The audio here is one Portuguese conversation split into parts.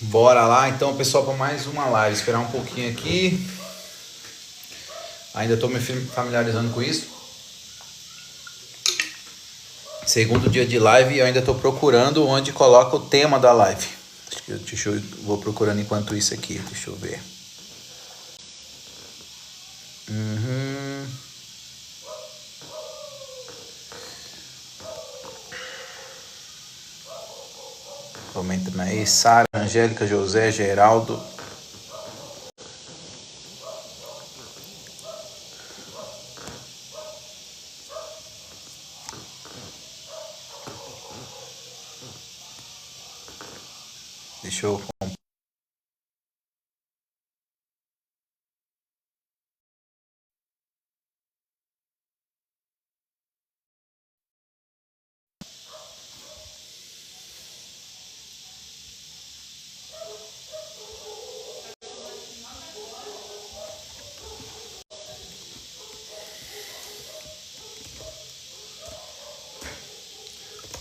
Bora lá então, pessoal, para mais uma live. Esperar um pouquinho aqui. Ainda estou me familiarizando com isso. Segundo dia de live e eu ainda estou procurando onde coloca o tema da live. Vou procurando enquanto isso aqui. Deixa eu ver. Comenta aí. Sara, Angélica, José, Geraldo. Deixa eu...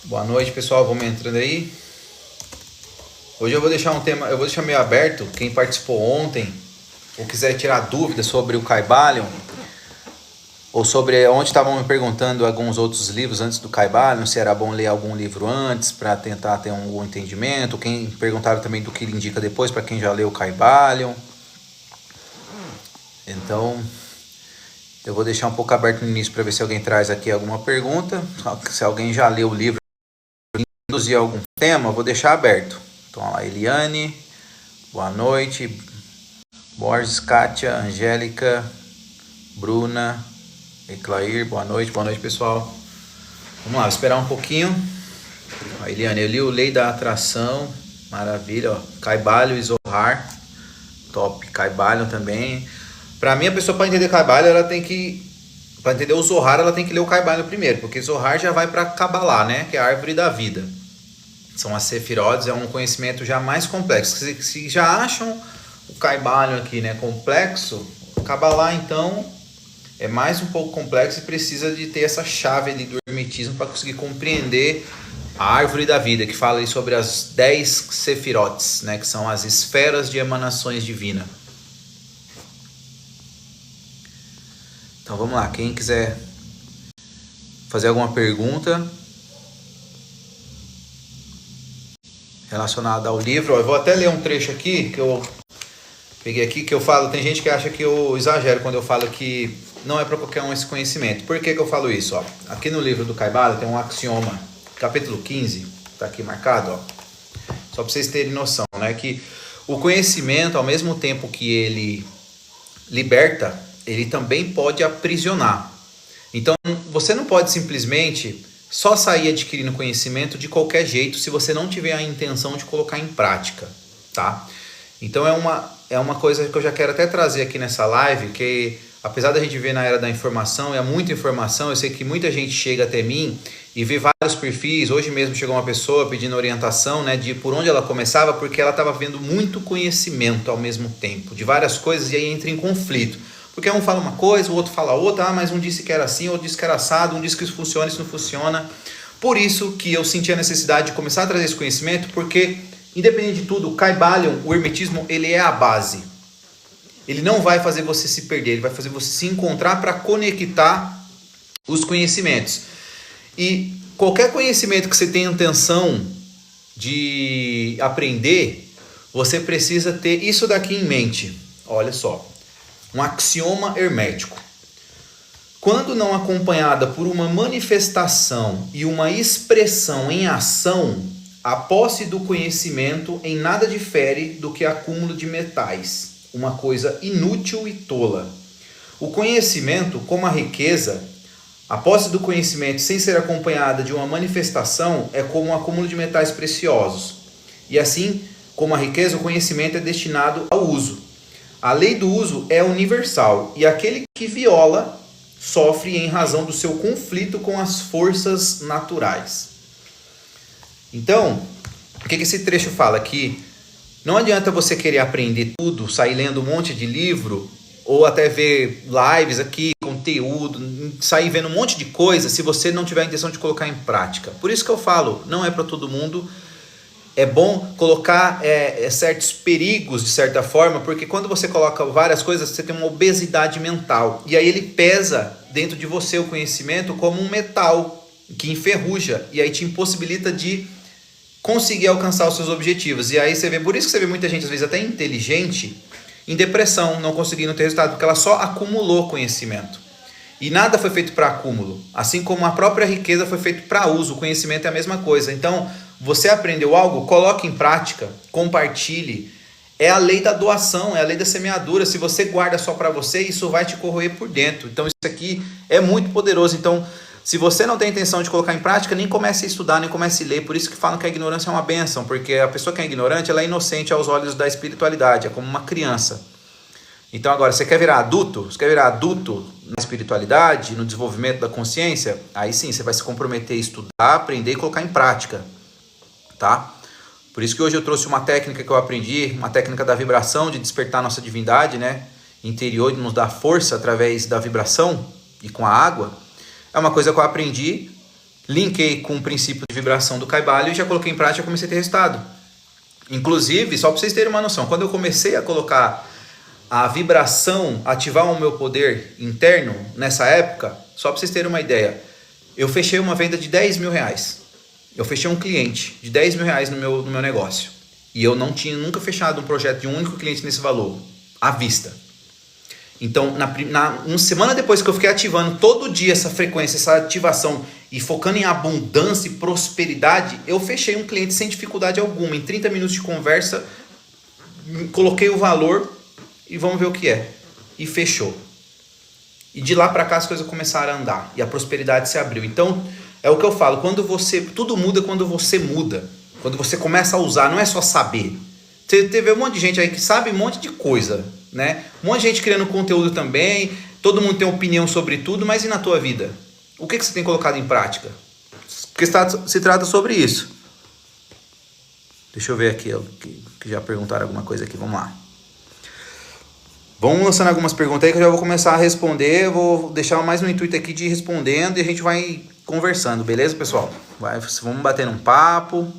Boa noite, pessoal. Vamos entrando aí. Hoje eu vou deixar um tema, eu vou deixar meio aberto. Quem participou ontem ou quiser tirar dúvidas sobre o Kybalion ou sobre onde estavam me perguntando alguns outros livros antes do Kybalion, se era bom ler algum livro antes para tentar ter um bom entendimento. Quem perguntaram também do que ele indica depois para quem já leu o Kybalion. Então, eu vou deixar um pouco aberto no início para ver se alguém traz aqui alguma pergunta. Se alguém já leu o livro induzir algum tema, eu vou deixar aberto. Então, olha lá, Eliane, boa noite. Borges, Kátia, Angélica, Bruna, Eclair, boa noite, pessoal. Vamos lá, vou esperar um pouquinho. Ó, Eliane, eu li o Lei da Atração, maravilha, ó. Kybalion e Zohar, top. Kybalion também. Para mim, a pessoa, para entender Kybalion, ela tem que... Para entender o Zohar, ela tem que ler o Kybalion primeiro, porque Zohar já vai para Kabbalah, né? Que é a árvore da vida. São as Sefirotes, é um conhecimento já mais complexo. Se já acham o Kybalion aqui, né, complexo, o Kabbalah, então, é mais um pouco complexo e precisa de ter essa chave ali do hermetismo para conseguir compreender a árvore da vida, que fala aí sobre as 10 Sefirotes, né, que são as esferas de emanações divinas. Então vamos lá, quem quiser fazer alguma pergunta relacionada ao livro, eu vou até ler um trecho aqui, que eu peguei aqui, que eu falo, tem gente que acha que eu exagero quando eu falo que não é para qualquer um esse conhecimento. Por que eu falo isso? Ó? Aqui no livro do Kybalion tem um axioma, capítulo 15, tá aqui marcado, ó, só para vocês terem noção, né, que o conhecimento, ao mesmo tempo que ele liberta, ele também pode aprisionar. Então, você não pode simplesmente só sair adquirindo conhecimento de qualquer jeito se você não tiver a intenção de colocar em prática, tá? Então, é uma coisa que eu já quero até trazer aqui nessa live, que apesar da gente ver na era da informação, é muita informação, eu sei que muita gente chega até mim e vê vários perfis. Hoje mesmo chegou uma pessoa pedindo orientação, né, de por onde ela começava, porque ela estava vendo muito conhecimento ao mesmo tempo, de várias coisas, e aí entra em conflito. Porque um fala uma coisa, o outro fala outra, mas um disse que era assim, outro disse que era assado, um disse que isso funciona, isso não funciona. Por isso que eu senti a necessidade de começar a trazer esse conhecimento, porque, independente de tudo, o Kybalion, o hermetismo, ele é a base. Ele não vai fazer você se perder, ele vai fazer você se encontrar para conectar os conhecimentos. E qualquer conhecimento que você tenha intenção de aprender, você precisa ter isso daqui em mente. Olha só. Um axioma hermético. Quando não acompanhada por uma manifestação e uma expressão em ação, a posse do conhecimento em nada difere do que acúmulo de metais, uma coisa inútil e tola. O conhecimento, como a riqueza, a posse do conhecimento sem ser acompanhada de uma manifestação é como um acúmulo de metais preciosos. E assim como a riqueza, o conhecimento é destinado ao uso. A lei do uso é universal e aquele que viola sofre em razão do seu conflito com as forças naturais. Então, o que esse trecho fala? Que não adianta você querer aprender tudo, sair lendo um monte de livro, ou até ver lives aqui, conteúdo, sair vendo um monte de coisa, se você não tiver a intenção de colocar em prática. Por isso que eu falo, não é para todo mundo. é bom colocar certos perigos, de certa forma, porque quando você coloca várias coisas, você tem uma obesidade mental. E aí ele pesa dentro de você o conhecimento como um metal que enferruja e aí te impossibilita de conseguir alcançar os seus objetivos. E aí você vê, por isso que você vê muita gente, às vezes até inteligente, em depressão, não conseguindo ter resultado, porque ela só acumulou conhecimento. E nada foi feito para acúmulo, assim como a própria riqueza foi feita para uso, o conhecimento é a mesma coisa. Então, você aprendeu algo, coloque em prática, compartilhe. É a lei da doação, é a lei da semeadura. Se você guarda só para você, isso vai te corroer por dentro. Então, isso aqui é muito poderoso. Então, se você não tem intenção de colocar em prática, nem comece a estudar, nem comece a ler. Por isso que falam que a ignorância é uma bênção, porque a pessoa que é ignorante, ela é inocente aos olhos da espiritualidade, é como uma criança. Então agora, você quer virar adulto? Você quer virar adulto na espiritualidade, no desenvolvimento da consciência? Aí sim, você vai se comprometer a estudar, aprender e colocar em prática, tá? Por isso que hoje eu trouxe uma técnica que eu aprendi, uma técnica da vibração, de despertar nossa divindade, né? Interior, de nos dar força através da vibração e com a água. É uma coisa que eu aprendi, linkei com o princípio de vibração do Kaibalho e já coloquei em prática e comecei a ter resultado. Inclusive, só para vocês terem uma noção, quando eu comecei a colocar a vibração, ativar o meu poder interno nessa época, só para vocês terem uma ideia, eu fechei uma venda de 10 mil reais. Eu fechei um cliente de 10 mil reais no meu negócio. E eu não tinha nunca fechado um projeto de um único cliente nesse valor, à vista. Então, uma semana depois que eu fiquei ativando todo dia essa frequência, essa ativação e focando em abundância e prosperidade, eu fechei um cliente sem dificuldade alguma. Em 30 minutos de conversa, coloquei o valor e vamos ver o que é. E fechou. E de lá para cá as coisas começaram a andar e a prosperidade se abriu. Então, é o que eu falo, tudo muda quando você muda. Quando você começa a usar, não é só saber. Teve um monte de gente aí que sabe um monte de coisa, né? Um monte de gente criando conteúdo também, todo mundo tem opinião sobre tudo, mas e na tua vida? O que você tem colocado em prática? Porque se trata sobre isso. Deixa eu ver aqui, que já perguntaram alguma coisa aqui, vamos lá. Vamos lançando algumas perguntas aí que eu já vou começar a responder, eu vou deixar mais um intuito aqui de ir respondendo e a gente vai conversando, beleza, pessoal? Vamos bater um papo.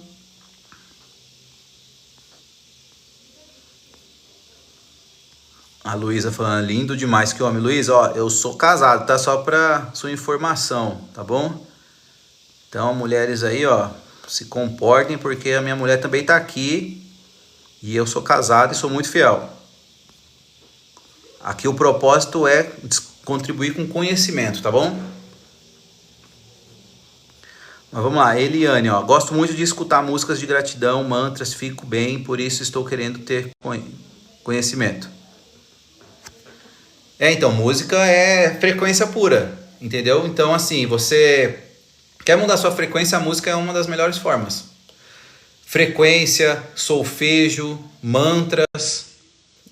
A Luísa falando, lindo demais, que homem. Luísa, ó, eu sou casado, tá? Só pra sua informação, tá bom? Então, mulheres aí, ó, se comportem, porque a minha mulher também tá aqui e eu sou casado e sou muito fiel. Aqui o propósito é contribuir com conhecimento, tá bom? Mas vamos lá, Eliane, ó, gosto muito de escutar músicas de gratidão, mantras, fico bem, por isso estou querendo ter conhecimento. Então, música é frequência pura, entendeu? Então, assim, você quer mudar sua frequência, a música é uma das melhores formas. Frequência, solfejo, mantras.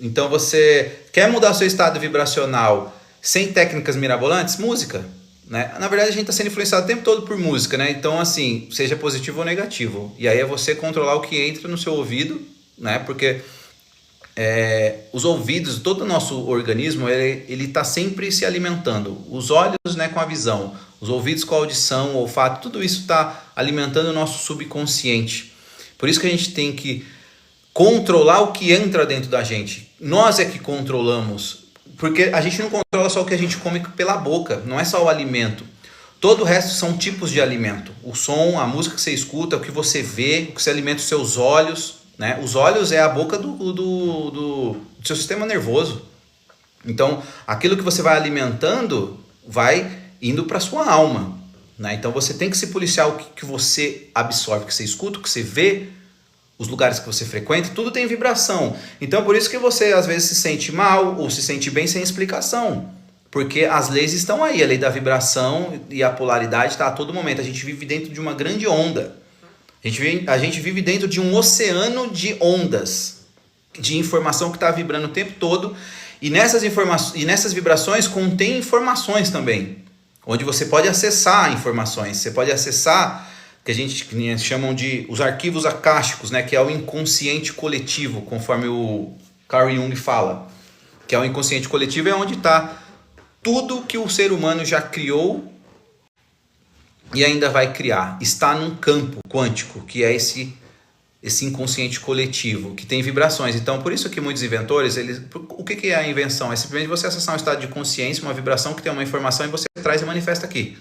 Então, você quer mudar seu estado vibracional sem técnicas mirabolantes? Música, né? Na verdade, a gente está sendo influenciado o tempo todo por música, né? Então, assim, seja positivo ou negativo. E aí é você controlar o que entra no seu ouvido, né? Porque os ouvidos, todo o nosso organismo, ele está sempre se alimentando. Os olhos, né, com a visão, os ouvidos com a audição, o olfato, tudo isso está alimentando o nosso subconsciente. Por isso que a gente tem que controlar o que entra dentro da gente. Nós é que controlamos, porque a gente não controla só o que a gente come pela boca, não é só o alimento. Todo o resto são tipos de alimento. O som, a música que você escuta, o que você vê, o que você alimenta os seus olhos, né? Os olhos é a boca do seu sistema nervoso. Então, aquilo que você vai alimentando vai indo para a sua alma, né? Então, você tem que se policiar o que você absorve, o que você escuta, o que você vê, os lugares que você frequenta, tudo tem vibração. Então, por isso que você às vezes se sente mal ou se sente bem sem explicação. Porque as leis estão aí, a lei da vibração e a polaridade está a todo momento. A gente vive dentro de uma grande onda. A gente vive dentro de um oceano de ondas, de informação que está vibrando o tempo todo. E nessas vibrações contém informações também, onde você pode acessar informações. Você pode acessar, que a gente chamam de os arquivos akáshicos, né, que é o inconsciente coletivo, conforme o Carl Jung fala. Que é o inconsciente coletivo, é onde está tudo que o ser humano já criou e ainda vai criar. Está num campo quântico, que é esse esse inconsciente coletivo, que tem vibrações. Então, por isso que muitos inventores, o que é a invenção? É simplesmente você acessar um estado de consciência, uma vibração que tem uma informação e você traz e manifesta aqui.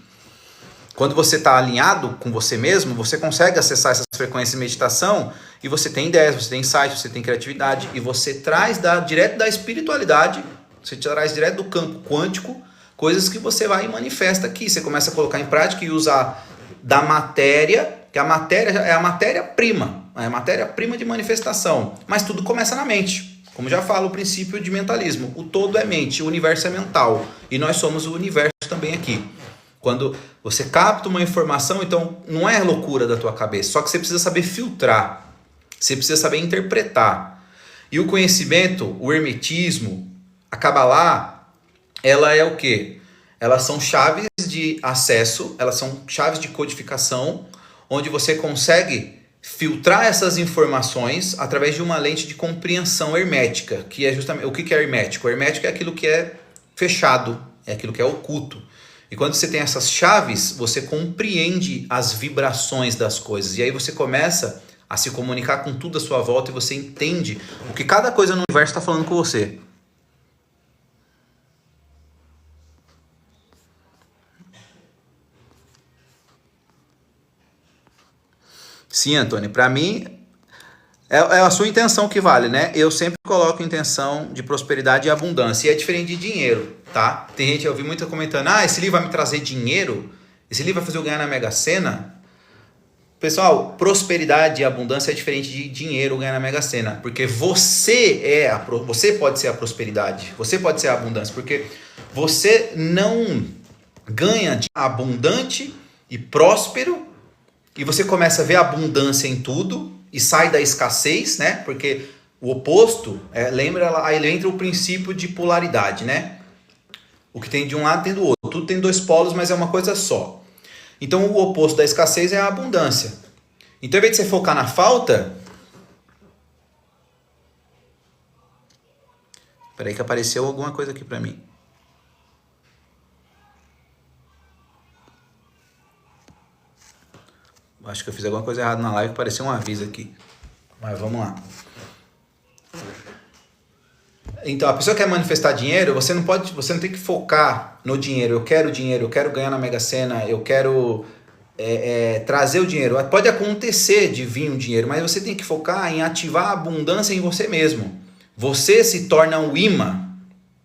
Quando você está alinhado com você mesmo, você consegue acessar essas frequências de meditação e você tem ideias, você tem insight, você tem criatividade e você traz direto da espiritualidade, você traz direto do campo quântico, coisas que você vai e manifesta aqui. Você começa a colocar em prática e usar da matéria, que a matéria é a matéria-prima, é a matéria-prima de manifestação. Mas tudo começa na mente. Como já falo, o princípio de mentalismo. O todo é mente, o universo é mental. E nós somos o universo também aqui. Quando você capta uma informação, então não é loucura da tua cabeça. Só que você precisa saber filtrar. Você precisa saber interpretar. E o conhecimento, o hermetismo, a Kabbalah, ela é o quê? Elas são chaves de acesso, elas são chaves de codificação, onde você consegue filtrar essas informações através de uma lente de compreensão hermética, que é justamente... O que é hermético? O hermético é aquilo que é fechado, é aquilo que é oculto. E quando você tem essas chaves, você compreende as vibrações das coisas. E aí você começa a se comunicar com tudo à sua volta e você entende o que cada coisa no universo está falando com você. Sim, Antônio, para mim é a sua intenção que vale, né? Eu sempre coloco intenção de prosperidade e abundância. E é diferente de dinheiro, tá? Tem gente, eu vi muito comentando, esse livro vai me trazer dinheiro? Esse livro vai fazer eu ganhar na Mega Sena? Pessoal, prosperidade e abundância é diferente de dinheiro ganhar na Mega Sena. Porque você pode ser a prosperidade, você pode ser a abundância. Porque você não ganha de abundante e próspero e você começa a ver a abundância em tudo e sai da escassez, né? Porque o oposto, aí entra o princípio de polaridade, né? O que tem de um lado tem do outro. Tudo tem dois polos, mas é uma coisa só. Então o oposto da escassez é a abundância. Então, ao invés de você focar na falta... Espera aí que apareceu alguma coisa aqui pra mim. Acho que eu fiz alguma coisa errada na live, apareceu um aviso aqui. Mas vamos lá. Então, a pessoa quer manifestar dinheiro, você não tem que focar no dinheiro. Eu quero ganhar na Mega Sena, eu quero trazer o dinheiro. Pode acontecer de vir um dinheiro, mas você tem que focar em ativar a abundância em você mesmo. Você se torna um imã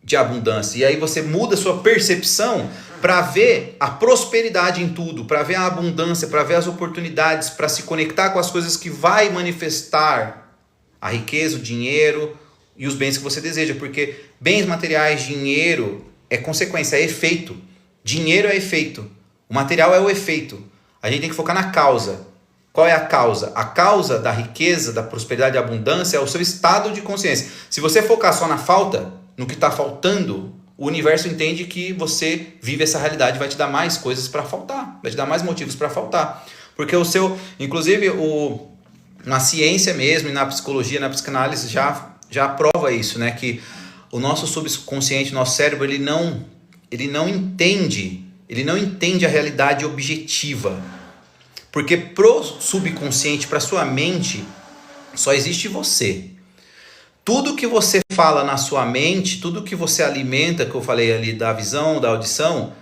de abundância. E aí você muda a sua percepção para ver a prosperidade em tudo, para ver a abundância, para ver as oportunidades, para se conectar com as coisas que vai manifestar a riqueza, o dinheiro e os bens que você deseja. Porque bens materiais, dinheiro é consequência, é efeito. Dinheiro é efeito. O material é o efeito. A gente tem que focar na causa. Qual é a causa? A causa da riqueza, da prosperidade e da abundância é o seu estado de consciência. Se você focar só na falta, no que está faltando, o universo entende que você vive essa realidade, vai te dar mais coisas para faltar, vai te dar mais motivos para faltar. Porque inclusive na ciência mesmo, e na psicologia, na psicanálise, já prova isso, né? Que o nosso subconsciente, nosso cérebro, ele não entende a realidade objetiva. Porque pro subconsciente, para sua mente, só existe você. Tudo que você fala na sua mente, tudo que você alimenta, que eu falei ali da visão, da audição,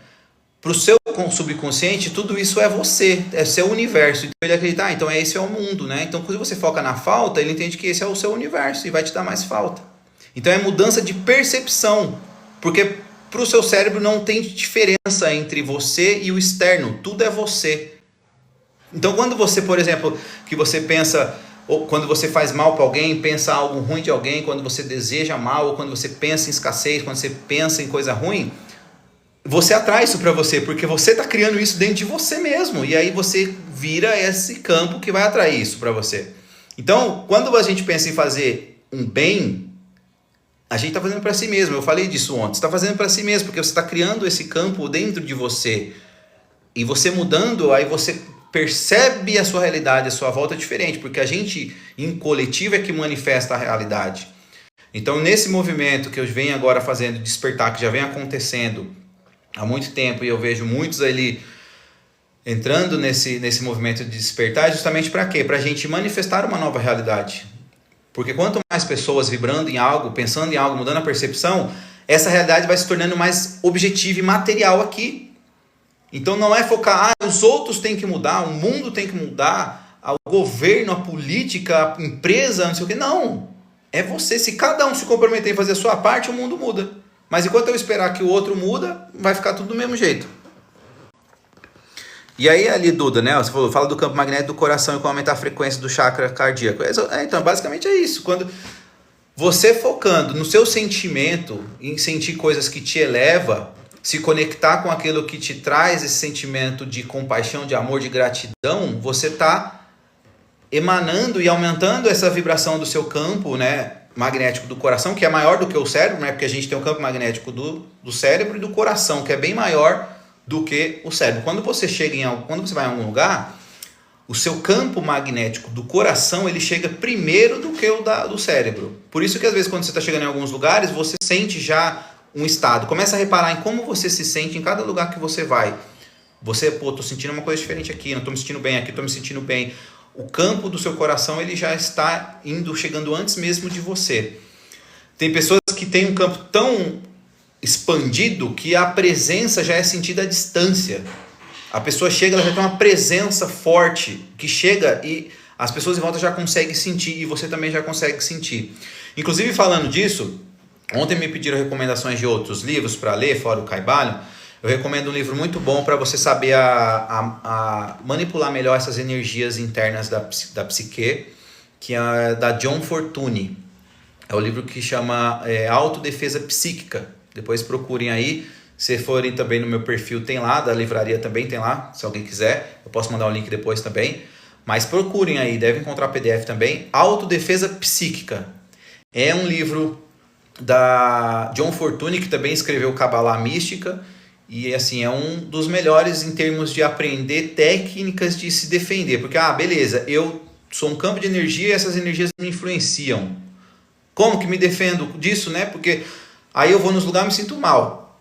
para o seu subconsciente, tudo isso é você, é seu universo. Então ele acredita, então esse é o mundo, né? Então quando você foca na falta, ele entende que esse é o seu universo e vai te dar mais falta. Então é mudança de percepção, porque para o seu cérebro não tem diferença entre você e o externo, tudo é você. Então quando você, por exemplo, que você pensa... Ou quando você faz mal para alguém, pensa algo ruim de alguém, quando você deseja mal, ou quando você pensa em escassez, quando você pensa em coisa ruim, você atrai isso para você, porque você está criando isso dentro de você mesmo. E aí você vira esse campo que vai atrair isso para você. Então, quando a gente pensa em fazer um bem, a gente está fazendo para si mesmo. Eu falei disso ontem. Você está fazendo para si mesmo, porque você está criando esse campo dentro de você. E você mudando, aí você... percebe a sua realidade, a sua volta diferente, porque a gente em coletivo é que manifesta a realidade. Então nesse movimento que eu venho agora fazendo, despertar, que já vem acontecendo há muito tempo, e eu vejo muitos ali entrando nesse movimento de despertar, justamente para quê? Para a gente manifestar uma nova realidade. Porque quanto mais pessoas vibrando em algo, pensando em algo, mudando a percepção, essa realidade vai se tornando mais objetiva e material aqui. Então não é focar, os outros têm que mudar, o mundo tem que mudar, o governo, a política, a empresa, não sei o quê. Não, é você. Se cada um se comprometer em fazer a sua parte, o mundo muda. Mas enquanto eu esperar que o outro muda, vai ficar tudo do mesmo jeito. E aí ali, Duda, né? Você falou, fala do campo magnético do coração e como aumentar a frequência do chakra cardíaco. Então, basicamente é isso. Quando você focando no seu sentimento, em sentir coisas que te eleva, se conectar com aquilo que te traz esse sentimento de compaixão, de amor, de gratidão, você está emanando e aumentando essa vibração do seu campo, né, magnético do coração, que é maior do que o cérebro, né? Porque a gente tem um campo magnético do cérebro e do coração, que é bem maior do que o cérebro. Quando você vai em algum lugar, o seu campo magnético do coração, ele chega primeiro do que o do cérebro. Por isso que às vezes quando você está chegando em alguns lugares, você sente já um estado. Começa a reparar em como você se sente em cada lugar que você vai. Você, tô sentindo uma coisa diferente aqui, não tô me sentindo bem aqui, tô me sentindo bem. O campo do seu coração, ele já está chegando antes mesmo de você. Tem pessoas que têm um campo tão expandido que a presença já é sentida à distância. A pessoa chega, ela já tem uma presença forte que chega e as pessoas em volta já conseguem sentir e você também já consegue sentir. Inclusive, falando disso, ontem me pediram recomendações de outros livros para ler, fora o Kybalion. Eu recomendo um livro muito bom para você saber a manipular melhor essas energias internas da psique, que é da John Fortune. É o livro que chama Autodefesa Psíquica. Depois procurem aí. Se forem também no meu perfil, tem lá, da livraria também tem lá, se alguém quiser. Eu posso mandar o link depois também. Mas procurem aí, deve encontrar PDF também. Autodefesa Psíquica. É um livro da John Fortune, que também escreveu Kabbalah Mística. E assim, é um dos melhores em termos de aprender técnicas de se defender. Porque, beleza, eu sou um campo de energia e essas energias me influenciam. Como que me defendo disso, né? Porque aí eu vou nos lugares e me sinto mal.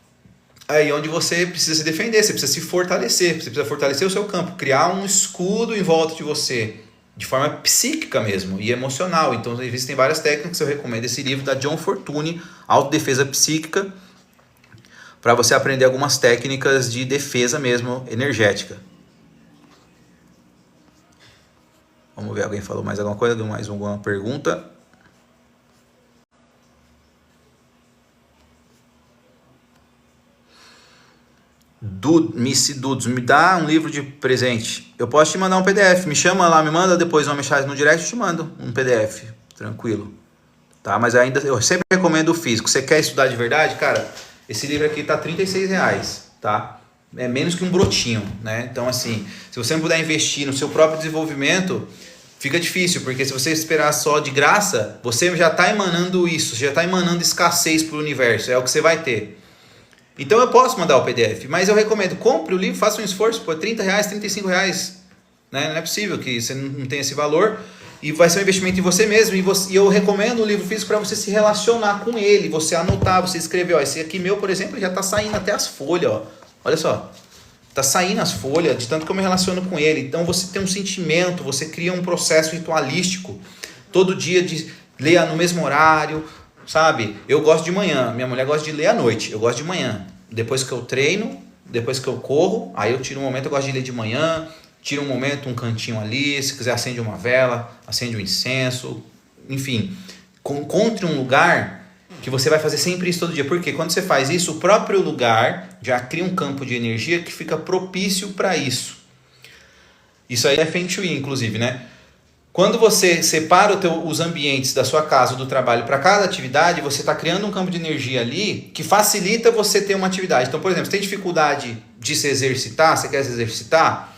Aí onde você precisa se defender, você precisa se fortalecer. Você precisa fortalecer o seu campo, criar um escudo em volta de você. De forma psíquica mesmo e emocional. Então existem várias técnicas, eu recomendo esse livro da John Fortune, Autodefesa Psíquica, para você aprender algumas técnicas de defesa mesmo, energética. Vamos ver, alguém falou mais alguma coisa, deu mais alguma pergunta? Missy Dudes, me dá um livro de presente. Eu posso te mandar um PDF, me chama lá, me manda depois uma mensagem no direct, eu te mando um PDF, tranquilo. Tá? Mas ainda, eu sempre recomendo o físico. Você quer estudar de verdade? Cara, esse livro aqui tá R$36, tá? É menos que um brotinho, né? Então assim, se você não puder investir no seu próprio desenvolvimento, fica difícil, porque se você esperar só de graça, você já tá emanando isso, já tá emanando escassez pro universo, é o que você vai ter. Então eu posso mandar o PDF, mas eu recomendo, compre o livro, faça um esforço, por R$30, R$35, né? Não é possível que você não tenha esse valor, e vai ser um investimento em você mesmo, e eu recomendo o livro físico para você se relacionar com ele, você anotar, você escrever, esse aqui meu, por exemplo, já está saindo até as folhas, olha só, está saindo as folhas, de tanto que eu me relaciono com ele. Então você tem um sentimento, você cria um processo ritualístico, todo dia de ler no mesmo horário, sabe? Eu gosto de manhã, minha mulher gosta de ler à noite, eu gosto de manhã. Depois que eu treino, depois que eu corro, aí eu tiro um momento, eu gosto de ler de manhã, tira um momento, um cantinho ali, se quiser acende uma vela, acende um incenso, enfim. Encontre um lugar que você vai fazer sempre isso todo dia. Porque quando você faz isso, o próprio lugar já cria um campo de energia que fica propício para isso. Isso aí é Feng Shui, inclusive, né? Quando você separa os ambientes da sua casa ou do trabalho para cada atividade, você está criando um campo de energia ali que facilita você ter uma atividade. Então, por exemplo, você tem dificuldade de se exercitar, você quer se exercitar,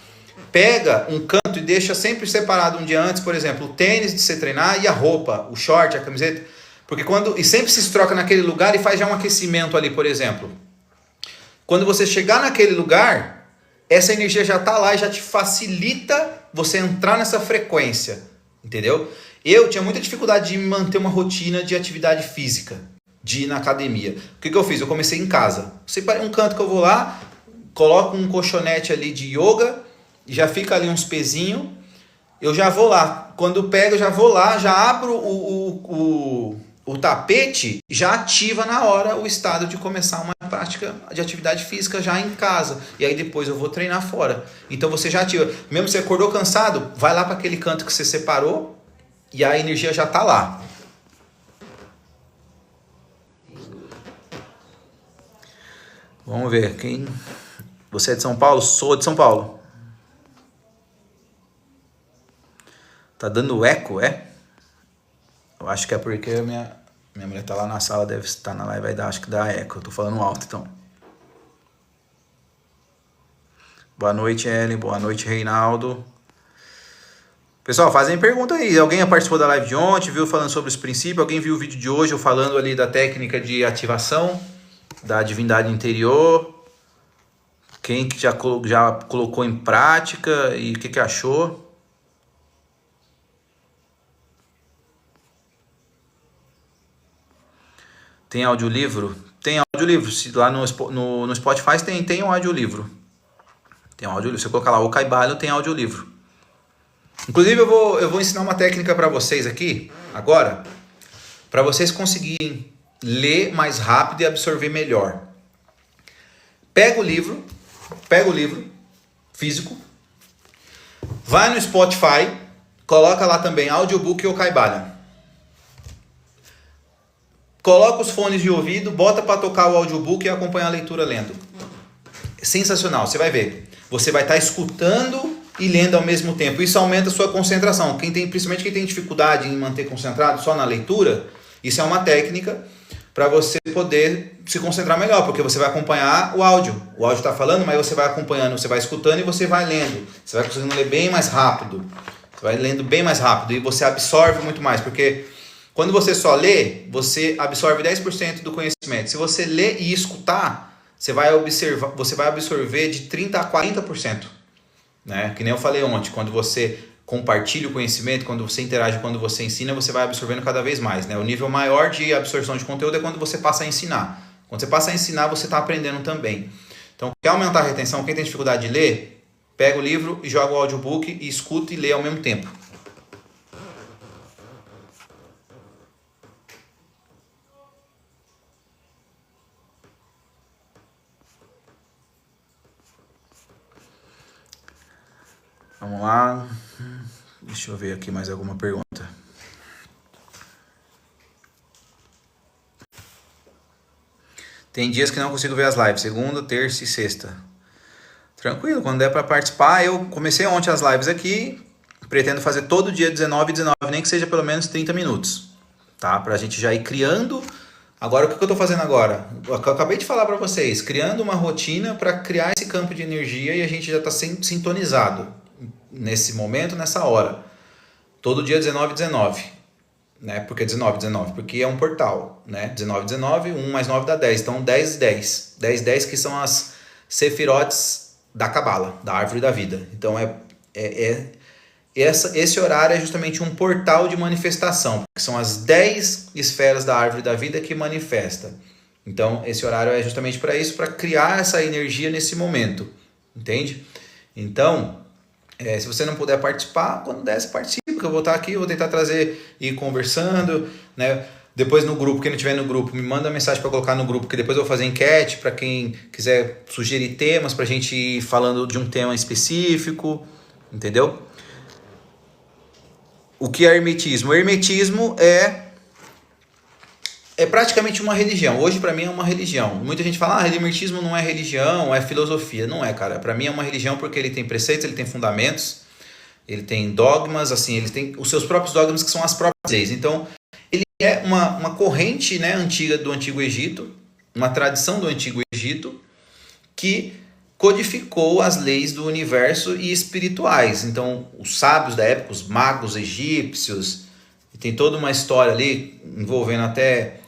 pega um canto e deixa sempre separado um dia antes, por exemplo, o tênis de você treinar e a roupa, o short, a camiseta, porque e sempre se troca naquele lugar e faz já um aquecimento ali, por exemplo. Quando você chegar naquele lugar, essa energia já está lá e já te facilita você entrar nessa frequência, entendeu? Eu tinha muita dificuldade de manter uma rotina de atividade física, de ir na academia. O que eu fiz? Eu comecei em casa. Separei um canto que eu vou lá, coloco um colchonete ali de yoga, já fica ali uns pezinhos, eu já vou lá. Quando pego, eu já vou lá, já abro o tapete, já ativa na hora o estado de começar uma prática de atividade física já em casa. E aí depois eu vou treinar fora. Então você já ativa. Mesmo se você acordou cansado, vai lá para aquele canto que você separou e a energia já está lá. Vamos ver, quem... Você é de São Paulo? Sou de São Paulo. Tá dando eco, é? Eu acho que é porque minha mulher tá lá na sala, deve estar na live, vai dar, acho que dá eco. Eu tô falando alto, então. Boa noite, Ellen. Boa noite, Reinaldo. Pessoal, fazem pergunta aí. Alguém participou da live de ontem, viu falando sobre os princípios? Alguém viu o vídeo de hoje, eu falando ali da técnica de ativação da divindade interior? Quem que já colocou em prática e o que achou? Tem audiolivro? Tem audiolivro. Lá no Spotify tem um audiolivro. Tem um audiolivro. Se você colocar lá o Kaibalho, tem audiolivro. Inclusive, eu vou ensinar uma técnica para vocês aqui, agora, para vocês conseguirem ler mais rápido e absorver melhor. Pega o livro físico, vai no Spotify, coloca lá também audiobook ou Kaibalha. Coloca os fones de ouvido, bota para tocar o audiobook e acompanha a leitura lendo. Sensacional, você vai ver. Você vai estar escutando e lendo ao mesmo tempo. Isso aumenta a sua concentração. Principalmente quem tem dificuldade em manter concentrado só na leitura, isso é uma técnica para você poder se concentrar melhor, porque você vai acompanhar o áudio. O áudio está falando, mas você vai acompanhando, você vai escutando e você vai lendo. Você vai conseguindo ler bem mais rápido. Você vai lendo bem mais rápido e você absorve muito mais, porque quando você só lê, você absorve 10% do conhecimento. Se você lê e escutar, você vai absorver de 30% a 40%. Né? Que nem eu falei ontem, quando você compartilha o conhecimento, quando você interage, quando você ensina, você vai absorvendo cada vez mais. Né? O nível maior de absorção de conteúdo é quando você passa a ensinar. Quando você passa a ensinar, você está aprendendo também. Então, quer aumentar a retenção? Quem tem dificuldade de ler, pega o livro e joga o audiobook e escuta e lê ao mesmo tempo. Vamos lá. Deixa eu ver aqui mais alguma pergunta. Tem dias que não consigo ver as lives, segunda, terça e sexta. Tranquilo, quando der para participar, eu comecei ontem as lives aqui, pretendo fazer todo dia 19 e 19, nem que seja pelo menos 30 minutos, tá? Pra gente já ir criando. Agora, o que eu tô fazendo agora? Eu acabei de falar para vocês, criando uma rotina para criar esse campo de energia e a gente já tá sintonizado nesse momento, nessa hora. Todo dia 19 e 19. Né? Por que 19 e 19? Porque é um portal, né? 19 e 19, 1 mais 9 dá 10. Então 10 e 10. 10 e 10 que são as sefirotes da Cabala, da árvore da vida. Então esse horário é justamente um portal de manifestação, que são as 10 esferas da árvore da vida que manifesta. Então esse horário é justamente para isso, para criar essa energia nesse momento. Entende? Então, se você não puder participar, quando der, você participa, que eu vou estar aqui, eu vou tentar trazer e ir conversando, né? Depois no grupo, quem não estiver no grupo, me manda mensagem para colocar no grupo, que depois eu vou fazer enquete para quem quiser sugerir temas, para a gente ir falando de um tema específico, entendeu? O que é hermetismo? O hermetismo é praticamente uma religião. Hoje, para mim, é uma religião. Muita gente fala, hermetismo não é religião, é filosofia. Não é, cara. Para mim é uma religião porque ele tem preceitos, ele tem fundamentos, ele tem dogmas, assim, ele tem os seus próprios dogmas, que são as próprias leis. Então, ele é uma corrente, né, antiga do Antigo Egito, uma tradição do Antigo Egito, que codificou as leis do universo e espirituais. Então, os sábios da época, os magos egípcios, tem toda uma história ali envolvendo até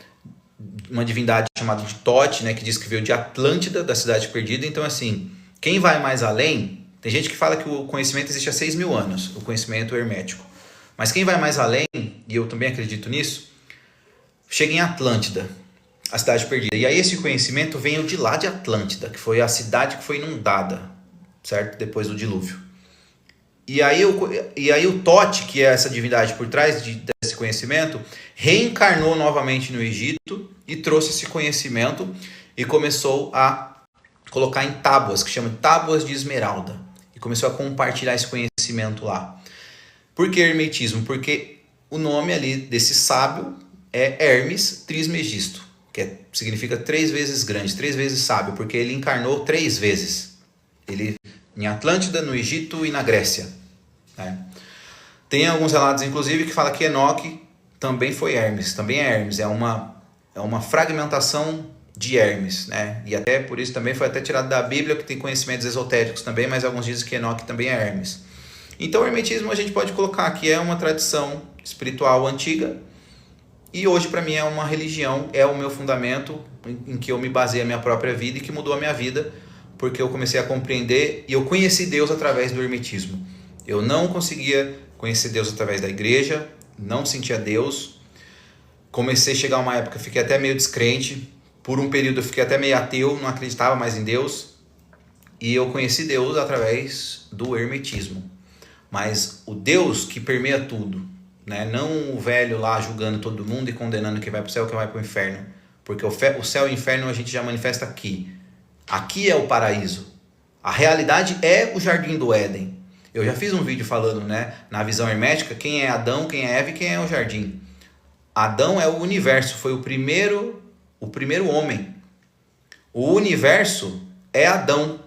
uma divindade chamada de Tote, né, que diz que veio de Atlântida, da cidade perdida. Então, assim, quem vai mais além, tem gente que fala que o conhecimento existe há 6.000 anos, o conhecimento hermético. Mas quem vai mais além, e eu também acredito nisso, chega em Atlântida, a cidade perdida. E aí esse conhecimento veio de lá de Atlântida, que foi a cidade que foi inundada, certo? Depois do dilúvio. E aí o Tote, que é essa divindade por trás desse conhecimento, reencarnou novamente no Egito e trouxe esse conhecimento e começou a colocar em tábuas, que chama de tábuas de esmeralda. E começou a compartilhar esse conhecimento lá. Por que hermetismo? Porque o nome ali desse sábio é Hermes Trismegisto, que significa 3 vezes grande, 3 vezes sábio, porque ele encarnou 3 vezes. Ele em Atlântida, no Egito e na Grécia. Né? Tem alguns relatos, inclusive, que fala que Enoque também foi Hermes, também é Hermes, é uma fragmentação de Hermes, né? E até por isso também foi até tirado da Bíblia, que tem conhecimentos esotéricos também, mas alguns dizem que Enoque também é Hermes. Então o hermetismo a gente pode colocar que é uma tradição espiritual antiga, e hoje para mim é uma religião, é o meu fundamento em que eu me baseei a minha própria vida e que mudou a minha vida, porque eu comecei a compreender e eu conheci Deus através do hermetismo. Eu não conseguia conhecer Deus através da igreja, não sentia Deus. Comecei a chegar uma época, fiquei até meio descrente. Por um período eu fiquei até meio ateu, não acreditava mais em Deus. E eu conheci Deus através do hermetismo. Mas o Deus que permeia tudo, né? Não o velho lá julgando todo mundo e condenando quem vai para o céu e quem vai para o inferno. Porque o céu e o inferno a gente já manifesta aqui. Aqui é o paraíso. A realidade é o jardim do Éden. Eu já fiz um vídeo falando, né, na visão hermética, quem é Adão, quem é Eva e quem é o jardim. Adão é o universo, foi o primeiro homem. O universo é Adão.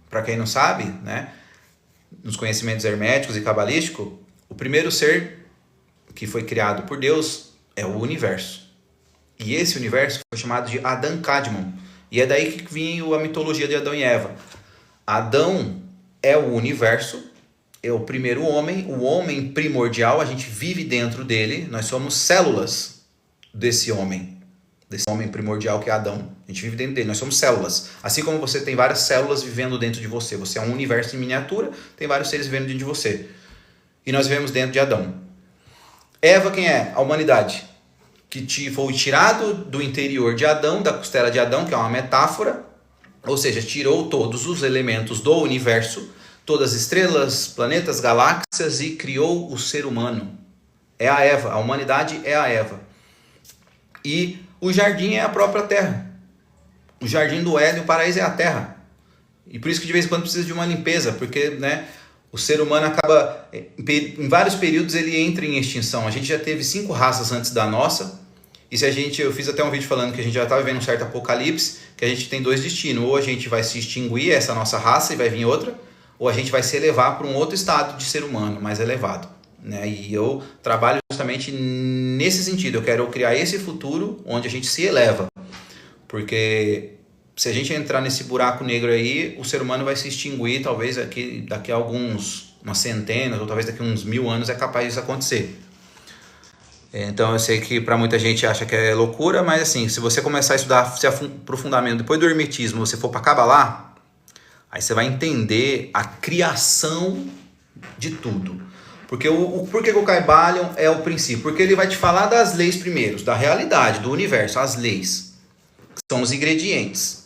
Para quem não sabe, né, nos conhecimentos herméticos e cabalísticos, o primeiro ser que foi criado por Deus é o universo. E esse universo foi chamado de Adão Kadmon. E é daí que vinha a mitologia de Adão e Eva. Adão é o universo, é o primeiro homem, o homem primordial, a gente vive dentro dele, nós somos células desse homem primordial que é Adão. A gente vive dentro dele, nós somos células. Assim como você tem várias células vivendo dentro de você, você é um universo em miniatura, tem vários seres vivendo dentro de você. E nós vivemos dentro de Adão. Eva quem é? A humanidade. Que foi tirado do interior de Adão, da costela de Adão, que é uma metáfora, ou seja, tirou todos os elementos do universo, todas as estrelas, planetas, galáxias e criou o ser humano. É a Eva, a humanidade é a Eva. E o jardim é a própria terra. O jardim do Éden, o paraíso é a terra. E por isso que de vez em quando precisa de uma limpeza, porque, né, o ser humano acaba, em vários períodos ele entra em extinção. A gente já teve 5 raças antes da nossa. E eu fiz até um vídeo falando que a gente já está vivendo um certo apocalipse, que a gente tem 2 destinos. Ou a gente vai se extinguir, essa nossa raça, e vai vir outra, ou a gente vai se elevar para um outro estado de ser humano, mais elevado. Né? E eu trabalho justamente nesse sentido. Eu quero criar esse futuro onde a gente se eleva. Porque se a gente entrar nesse buraco negro aí, o ser humano vai se extinguir, talvez daqui a umas centenas, ou talvez daqui a uns 1000 anos é capaz disso acontecer. Então eu sei que para muita gente acha que é loucura, mas assim, se você começar a estudar, se aprofundamento depois do hermetismo, você for para Kabbalah, aí você vai entender a criação de tudo. Porque por que o Kybalion é o princípio? Porque ele vai te falar das leis primeiro, da realidade, do universo, as leis. São os ingredientes.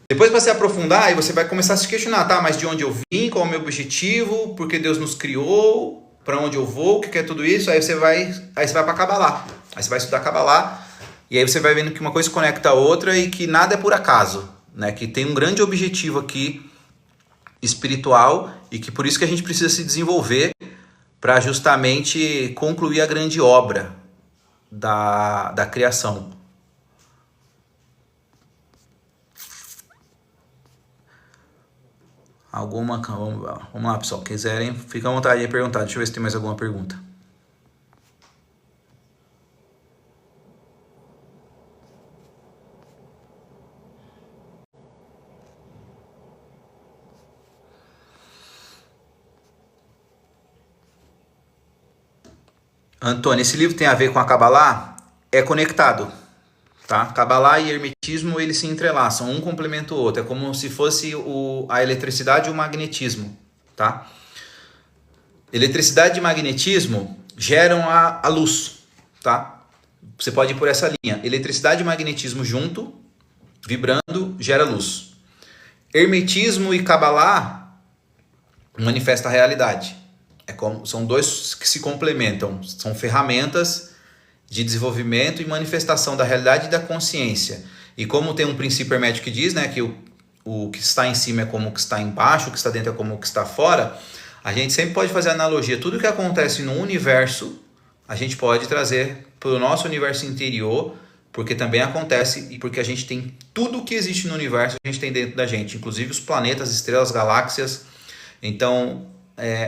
Depois para se aprofundar, aí você vai começar a se questionar, tá? Mas de onde eu vim, qual é o meu objetivo, por que Deus nos criou, para onde eu vou, o que é tudo isso? Aí você vai para Kabbalah. Aí você vai estudar Kabbalah, e aí você vai vendo que uma coisa conecta a outra e que nada é por acaso, né? Que tem um grande objetivo aqui espiritual e que por isso que a gente precisa se desenvolver para justamente concluir a grande obra da criação. Vamos lá, pessoal, quiserem, fica à vontade de perguntar. Deixa eu ver se tem mais alguma pergunta. Antônio, esse livro tem a ver com a Kabbalah? É conectado, tá? Kabbalah e hermetismo, eles se entrelaçam, um complementa o outro. É como se fosse a eletricidade e o magnetismo, tá? Eletricidade e magnetismo geram a luz, tá? Você pode ir por essa linha. Eletricidade e magnetismo junto, vibrando, gera luz. Hermetismo e Kabbalah manifesta a realidade. São dois que se complementam, são ferramentas de desenvolvimento e manifestação da realidade e da consciência. E como tem um princípio hermético que diz, né, que o que está em cima é como o que está embaixo, o que está dentro é como o que está fora, a gente sempre pode fazer analogia. Tudo que acontece no universo, a gente pode trazer para o nosso universo interior, porque também acontece e porque a gente tem tudo que existe no universo, a gente tem dentro da gente, inclusive os planetas, estrelas, galáxias. Então,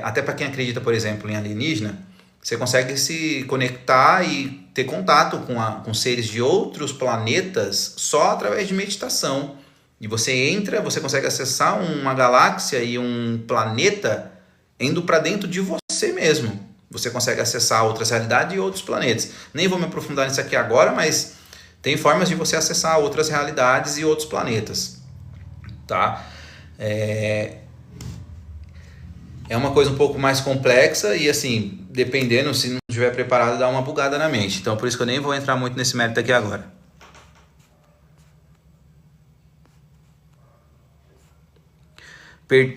até para quem acredita, por exemplo, em alienígena, você consegue se conectar e ter contato com seres de outros planetas só através de meditação. E você consegue acessar uma galáxia e um planeta indo para dentro de você mesmo. Você consegue acessar outras realidades e outros planetas. Nem vou me aprofundar nisso aqui agora, mas tem formas de você acessar outras realidades e outros planetas. Tá? É uma coisa um pouco mais complexa e, assim, dependendo, se não estiver preparado, dá uma bugada na mente. Então, por isso que eu nem vou entrar muito nesse mérito aqui agora.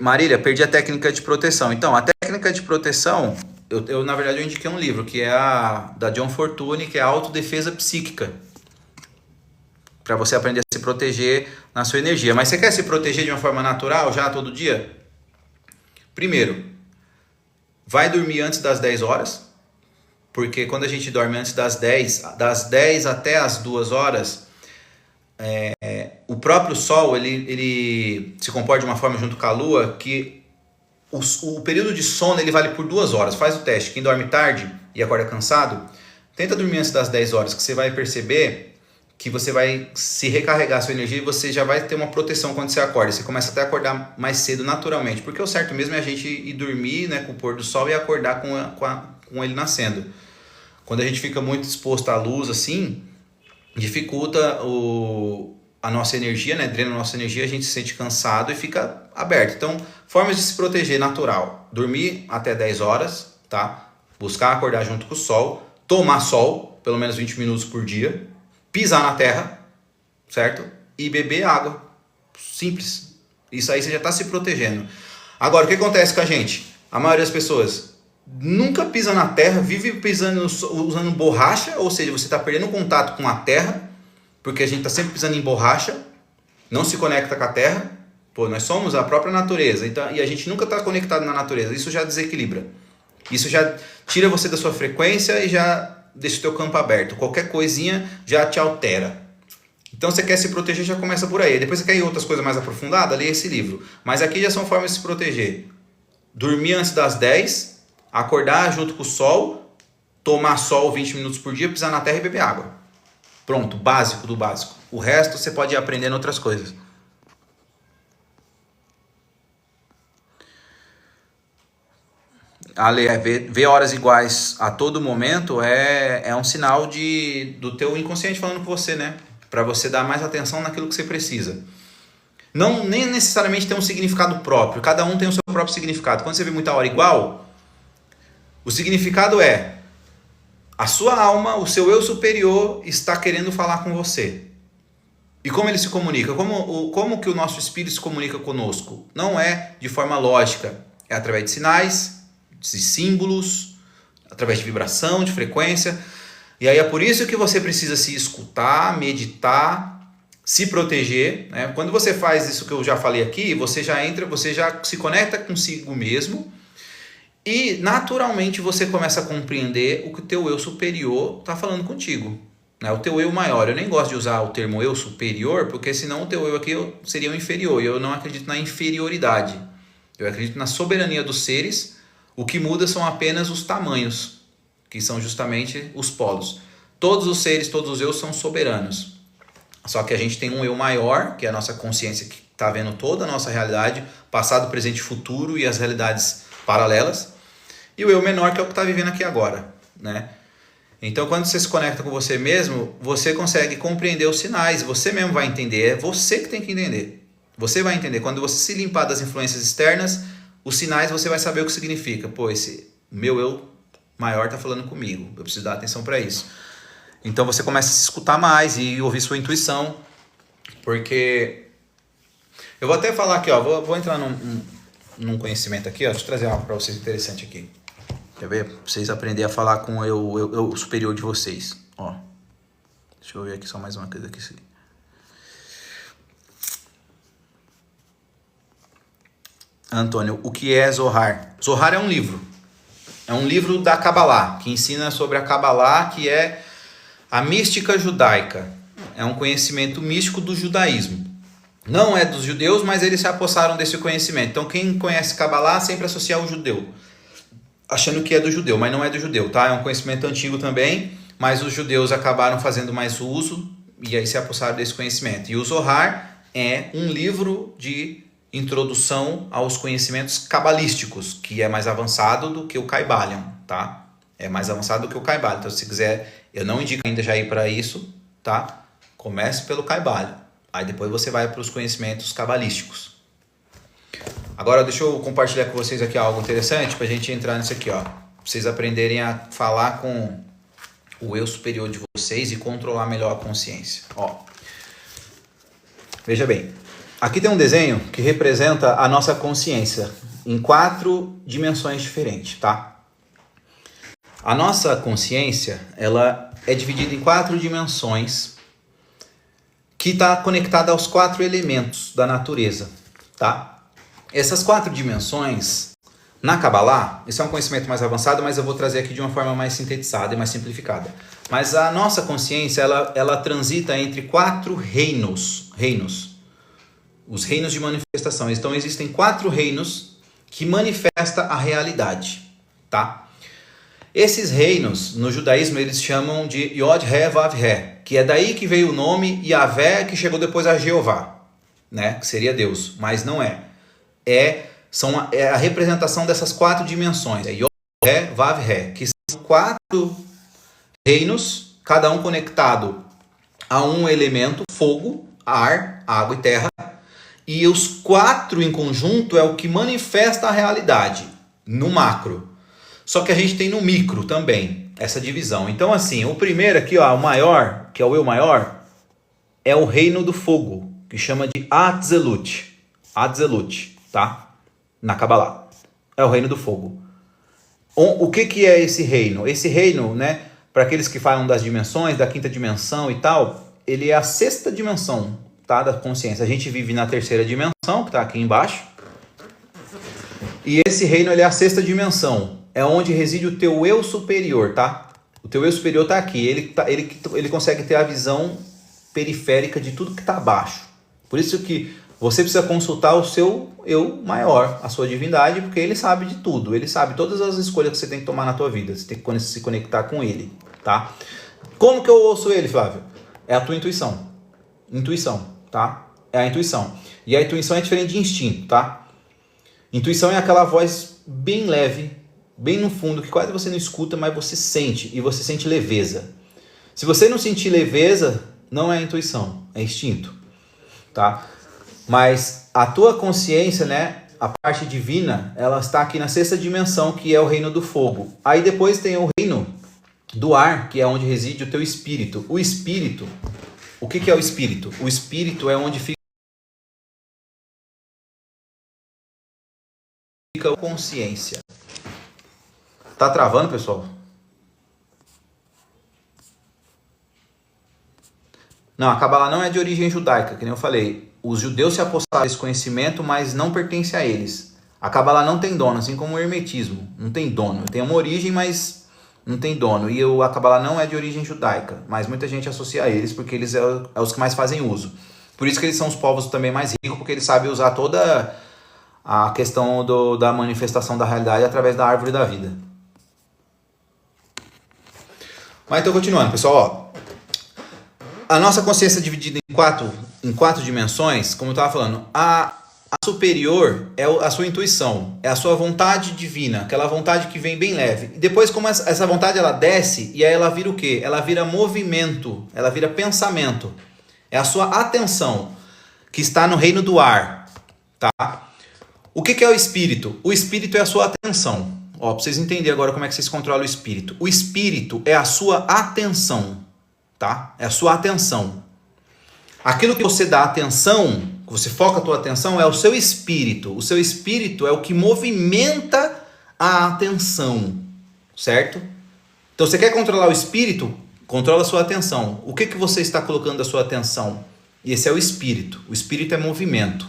Marília, perdi a técnica de proteção. Então, a técnica de proteção, na verdade, eu indiquei um livro, que é da John Fortune, que é a Autodefesa Psíquica. Para você aprender a se proteger na sua energia. Mas você quer se proteger de uma forma natural, já todo dia? Primeiro, vai dormir antes das 10 horas, porque quando a gente dorme antes das 10 até as 2 horas, o próprio Sol ele se comporta de uma forma junto com a Lua que o período de sono ele vale por 2 horas. Faz o teste. Quem dorme tarde e acorda cansado, tenta dormir antes das 10 horas, que você vai perceber que você vai se recarregar a sua energia e você já vai ter uma proteção quando você acorda. Você começa até a acordar mais cedo naturalmente, porque o certo mesmo é a gente ir dormir, né, com o pôr do sol e acordar com ele nascendo. Quando a gente fica muito exposto à luz assim, dificulta a nossa energia, né, drena a nossa energia, a gente se sente cansado e fica aberto. Então, formas de se proteger natural: dormir até 10 horas, tá? Buscar acordar junto com o sol, tomar sol, pelo menos 20 minutos por dia, pisar na terra, certo? E beber água. Simples. Isso aí você já está se protegendo. Agora, o que acontece com a gente? A maioria das pessoas nunca pisa na terra, vive pisando, usando borracha, ou seja, você está perdendo contato com a terra, porque a gente está sempre pisando em borracha, não se conecta com a terra. Pô, nós somos a própria natureza, então, e a gente nunca está conectado na natureza. Isso já desequilibra. Isso já tira você da sua frequência e já deixa o teu campo aberto. Qualquer coisinha já te altera. Então, você quer se proteger, já começa por aí. Depois você quer ir outras coisas mais aprofundadas, lê esse livro. Mas aqui já são formas de se proteger. Dormir antes das 10, acordar junto com o sol, tomar sol 20 minutos por dia, pisar na terra e beber água. Pronto, básico do básico. O resto você pode ir aprendendo outras coisas. Ale, ver horas iguais a todo momento é um sinal do teu inconsciente falando com você, né? Para você dar mais atenção naquilo que você precisa. Não nem necessariamente tem um significado próprio. Cada um tem o seu próprio significado. Quando você vê muita hora igual, o significado é a sua alma, o seu eu superior está querendo falar com você. E como ele se comunica? Como que o nosso espírito se comunica conosco? Não é de forma lógica. É através de sinais, de símbolos, através de vibração, de frequência. E aí é por isso que você precisa se escutar, meditar, se proteger, né? Quando você faz isso que eu já falei aqui, você já se conecta consigo mesmo e naturalmente você começa a compreender o que o teu eu superior está falando contigo, né? O teu eu maior. Eu nem gosto de usar o termo eu superior, porque senão o teu eu aqui seria o inferior, e eu não acredito na inferioridade. Eu acredito na soberania dos seres. O que muda são apenas os tamanhos, que são justamente os polos. Todos os seres, todos os eus são soberanos. Só que a gente tem um eu maior, que é a nossa consciência que está vendo toda a nossa realidade, passado, presente e futuro, e as realidades paralelas. E o eu menor, que é o que está vivendo aqui agora, né? Então, quando você se conecta com você mesmo, você consegue compreender os sinais. Você mesmo vai entender. É você que tem que entender. Você vai entender. Quando você se limpar das influências externas, os sinais você vai saber o que significa. Pô, esse meu eu maior está falando comigo. Eu preciso dar atenção para isso. Então você começa a se escutar mais e ouvir sua intuição. Porque eu vou até falar aqui, ó, vou entrar num conhecimento aqui, ó. Deixa eu trazer algo para vocês interessante aqui. Quer ver? Pra vocês aprenderem a falar com eu superior de vocês. Ó. Deixa eu ver aqui só mais uma coisa aqui. Antônio, o que é Zohar? Zohar é um livro. É um livro da Kabbalah, que ensina sobre a Kabbalah, que é a mística judaica. É um conhecimento místico do judaísmo. Não é dos judeus, mas eles se apossaram desse conhecimento. Então, quem conhece Kabbalah sempre associa ao judeu, achando que é do judeu, mas não é do judeu, tá? É um conhecimento antigo também, mas os judeus acabaram fazendo mais uso e aí se apossaram desse conhecimento. E o Zohar é um livro de introdução aos conhecimentos cabalísticos, que é mais avançado do que o Kaibalion, tá? É mais avançado do que o Kaibalion. Então, se quiser, eu não indico ainda já ir para isso, tá? Comece pelo Kaibalion. Aí depois você vai para os conhecimentos cabalísticos. Agora deixa eu compartilhar com vocês aqui algo interessante para a gente entrar nisso aqui, ó. Pra vocês aprenderem a falar com o eu superior de vocês e controlar melhor a consciência. Ó. Veja bem, aqui tem um desenho que representa a nossa consciência em 4 dimensões diferentes, tá? A nossa consciência, ela é dividida em 4 dimensões que está conectada aos 4 elementos da natureza, tá? Essas 4 dimensões, na Kabbalah, isso é um conhecimento mais avançado, mas eu vou trazer aqui de uma forma mais sintetizada e mais simplificada. Mas a nossa consciência, ela transita entre 4 reinos. Os reinos de manifestação. Então, existem 4 reinos que manifestam a realidade, tá? Esses reinos, no judaísmo, eles chamam de Yod-He Vav-He, que é daí que veio o nome Yahvé, que chegou depois a Jeová, né? Que seria Deus, mas não é. É a representação dessas 4 dimensões, é Yod-He Vav-He, que são 4 reinos, cada um conectado a um elemento, fogo, ar, água e terra, e os 4 em conjunto é o que manifesta a realidade, no macro. Só que a gente tem no micro também, essa divisão. Então, assim, o primeiro aqui, ó, o maior, que é o eu maior, é o reino do fogo, que chama de Atzelut. Atzelut, tá? Na Kabbalah. É o reino do fogo. O que é esse reino? Esse reino, né, para aqueles que falam das dimensões, da 5ª dimensão e tal, ele é a 6ª dimensão, tá, da consciência. A gente vive na 3ª dimensão, que está aqui embaixo. E esse reino, ele é a 6ª dimensão. É onde reside o teu eu superior, tá? O teu eu superior está aqui. Ele consegue ter a visão periférica de tudo que está abaixo. Por isso que você precisa consultar o seu eu maior, a sua divindade, porque ele sabe de tudo. Ele sabe todas as escolhas que você tem que tomar na tua vida. Você tem que se conectar com ele, tá? Como que eu ouço ele, Flávio? É a tua intuição. Intuição, tá? É a intuição. E a intuição é diferente de instinto, tá? Intuição é aquela voz bem leve, bem no fundo, que quase você não escuta, mas você sente, e você sente leveza. Se você não sentir leveza, não é intuição, é instinto, tá? Mas a tua consciência, né, a parte divina, ela está aqui na 6ª dimensão, que é o reino do fogo. Aí depois tem o reino do ar, que é onde reside o teu espírito. O espírito, o que é o espírito? O espírito é onde fica a consciência. Tá travando, pessoal? Não, a Kabbalah não é de origem judaica, que nem eu falei. Os judeus se apossaram desse conhecimento, mas não pertence a eles. A Kabbalah não tem dono, assim como o hermetismo. Não tem dono. Tem uma origem, mas não tem dono. E a Kabbalah não é de origem judaica, mas muita gente associa a eles, porque eles é os que mais fazem uso. Por isso que eles são os povos também mais ricos, porque eles sabem usar toda a questão da manifestação da realidade através da árvore da vida. Mas então, continuando, pessoal, ó. A nossa consciência é dividida em quatro dimensões, como eu estava falando. A superior é a sua intuição, é a sua vontade divina, aquela vontade que vem bem leve. E depois, como essa vontade ela desce, e aí ela vira o quê? Ela vira movimento, ela vira pensamento. É a sua atenção, que está no reino do ar, tá? O que é o espírito? O espírito é a sua atenção. Ó, para vocês entenderem agora como é que vocês controlam o espírito. O espírito é a sua atenção, tá? É a sua atenção. Aquilo que você dá atenção você foca a tua atenção, é o seu espírito. O seu espírito é o que movimenta a atenção, certo? Então você quer controlar o espírito? Controla a sua atenção. O que você está colocando a sua atenção? Esse é o espírito. O espírito é movimento,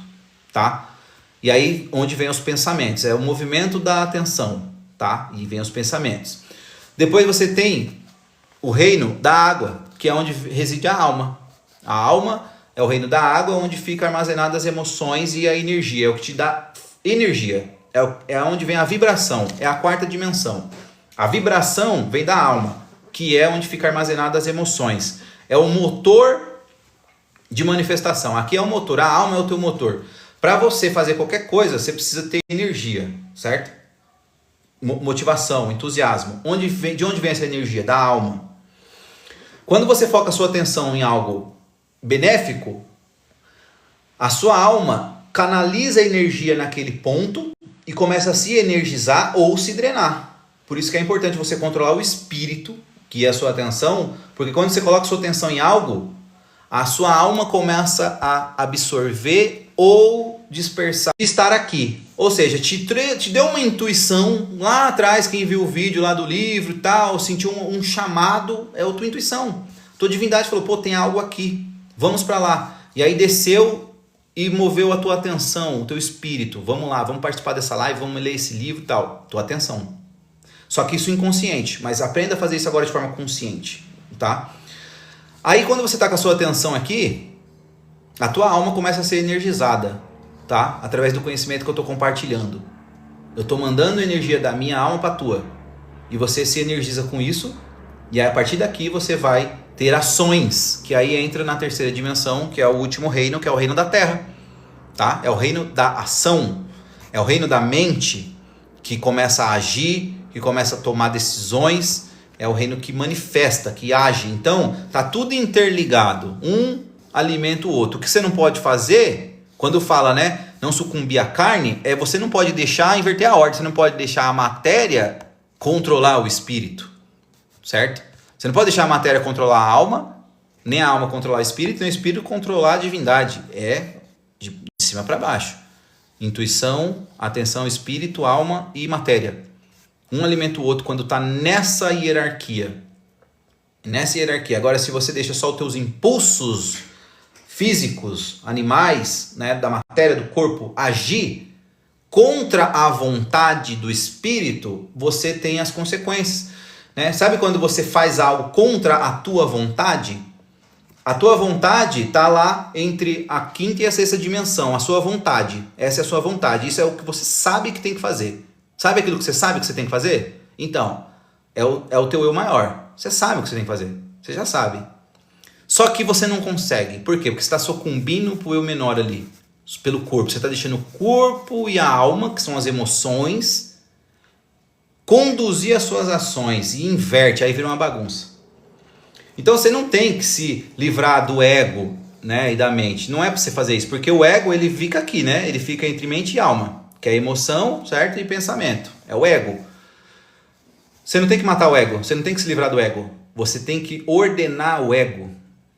tá? E aí onde vem os pensamentos? É o movimento da atenção, tá? E vem os pensamentos. Depois você tem o reino da água, que é onde reside a alma. A alma é o reino da água, onde ficam armazenadas as emoções e a energia. É o que te dá energia. É onde vem a vibração. É a quarta dimensão. A vibração vem da alma, que é onde fica armazenadas as emoções. É o motor de manifestação. Aqui é o motor. A alma é o teu motor. Para você fazer qualquer coisa, você precisa ter energia, certo? Motivação, entusiasmo. De onde vem essa energia? Da alma. Quando você foca a sua atenção em algo benéfico, a sua alma canaliza a energia naquele ponto e começa a se energizar ou se drenar. Por isso que é importante você controlar o espírito, que é a sua atenção, porque quando você coloca a sua atenção em algo, a sua alma começa a absorver ou dispersar, estar aqui. Ou seja, te deu uma intuição lá atrás, quem viu o vídeo lá do livro e tal, sentiu um chamado, é a tua intuição. Tua divindade falou, pô, tem algo aqui, vamos para lá. E aí desceu e moveu a tua atenção, o teu espírito. Vamos lá, vamos participar dessa live, vamos ler esse livro e tal. Tua atenção. Só que isso é inconsciente, mas aprenda a fazer isso agora de forma consciente, tá? Aí quando você está com a sua atenção aqui, a tua alma começa a ser energizada, tá? Através do conhecimento que eu estou compartilhando. Eu estou mandando energia da minha alma para a tua. E você se energiza com isso. E aí, a partir daqui você vai ter ações. Que aí entra na terceira dimensão, que é o último reino, que é o reino da terra. Tá? É o reino da ação. É o reino da mente que começa a agir, que começa a tomar decisões. É o reino que manifesta, que age. Então, tá tudo interligado. Um alimenta o outro. O que você não pode fazer, quando fala, né, não sucumbir à carne, você não pode deixar inverter a ordem, você não pode deixar a matéria controlar o espírito, certo? Você não pode deixar a matéria controlar a alma, nem a alma controlar o espírito, nem o espírito controlar a divindade. É de cima para baixo. Intuição, atenção, espírito, alma e matéria. Um alimenta o outro quando está nessa hierarquia. Nessa hierarquia. Agora, se você deixa só os teus impulsos físicos, animais, né, da matéria, do corpo, agir contra a vontade do espírito, você tem as consequências. Né? Sabe quando você faz algo contra a tua vontade? A tua vontade está lá entre a quinta e a sexta dimensão. A sua vontade. Essa é a sua vontade. Isso é o que você sabe que tem que fazer. Sabe aquilo que você sabe que você tem que fazer? Então, é o teu eu maior. Você sabe o que você tem que fazer. Você já sabe. Só que você não consegue. Por quê? Porque você está sucumbindo para o eu menor ali. Pelo corpo. Você está deixando o corpo e a alma, que são as emoções, conduzir as suas ações. E inverte. Aí vira uma bagunça. Então você não tem que se livrar do ego, né, e da mente. Não é para você fazer isso. Porque o ego, ele fica aqui, né? Ele fica entre mente e alma. Que é emoção, certo? E pensamento. É o ego. Você não tem que matar o ego. Você não tem que se livrar do ego. Você tem que ordenar o ego.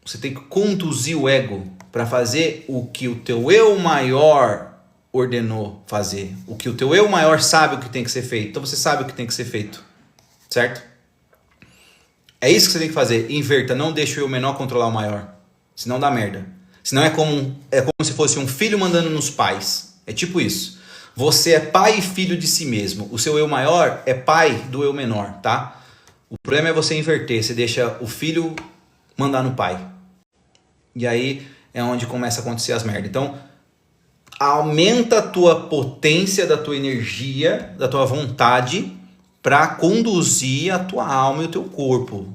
Você tem que conduzir o ego para fazer o que o teu eu maior ordenou fazer. O que o teu eu maior sabe o que tem que ser feito. Então você sabe o que tem que ser feito. Certo? É isso que você tem que fazer. Inverta. Não deixe o eu menor controlar o maior. Senão dá merda. Senão é como se fosse um filho mandando nos pais. É tipo isso. Você é pai e filho de si mesmo. O seu eu maior é pai do eu menor, tá? O problema é você inverter. Você deixa o filho mandar no pai. E aí é onde começa a acontecer as merdas. Então, aumenta a tua potência da tua energia, da tua vontade, para conduzir a tua alma e o teu corpo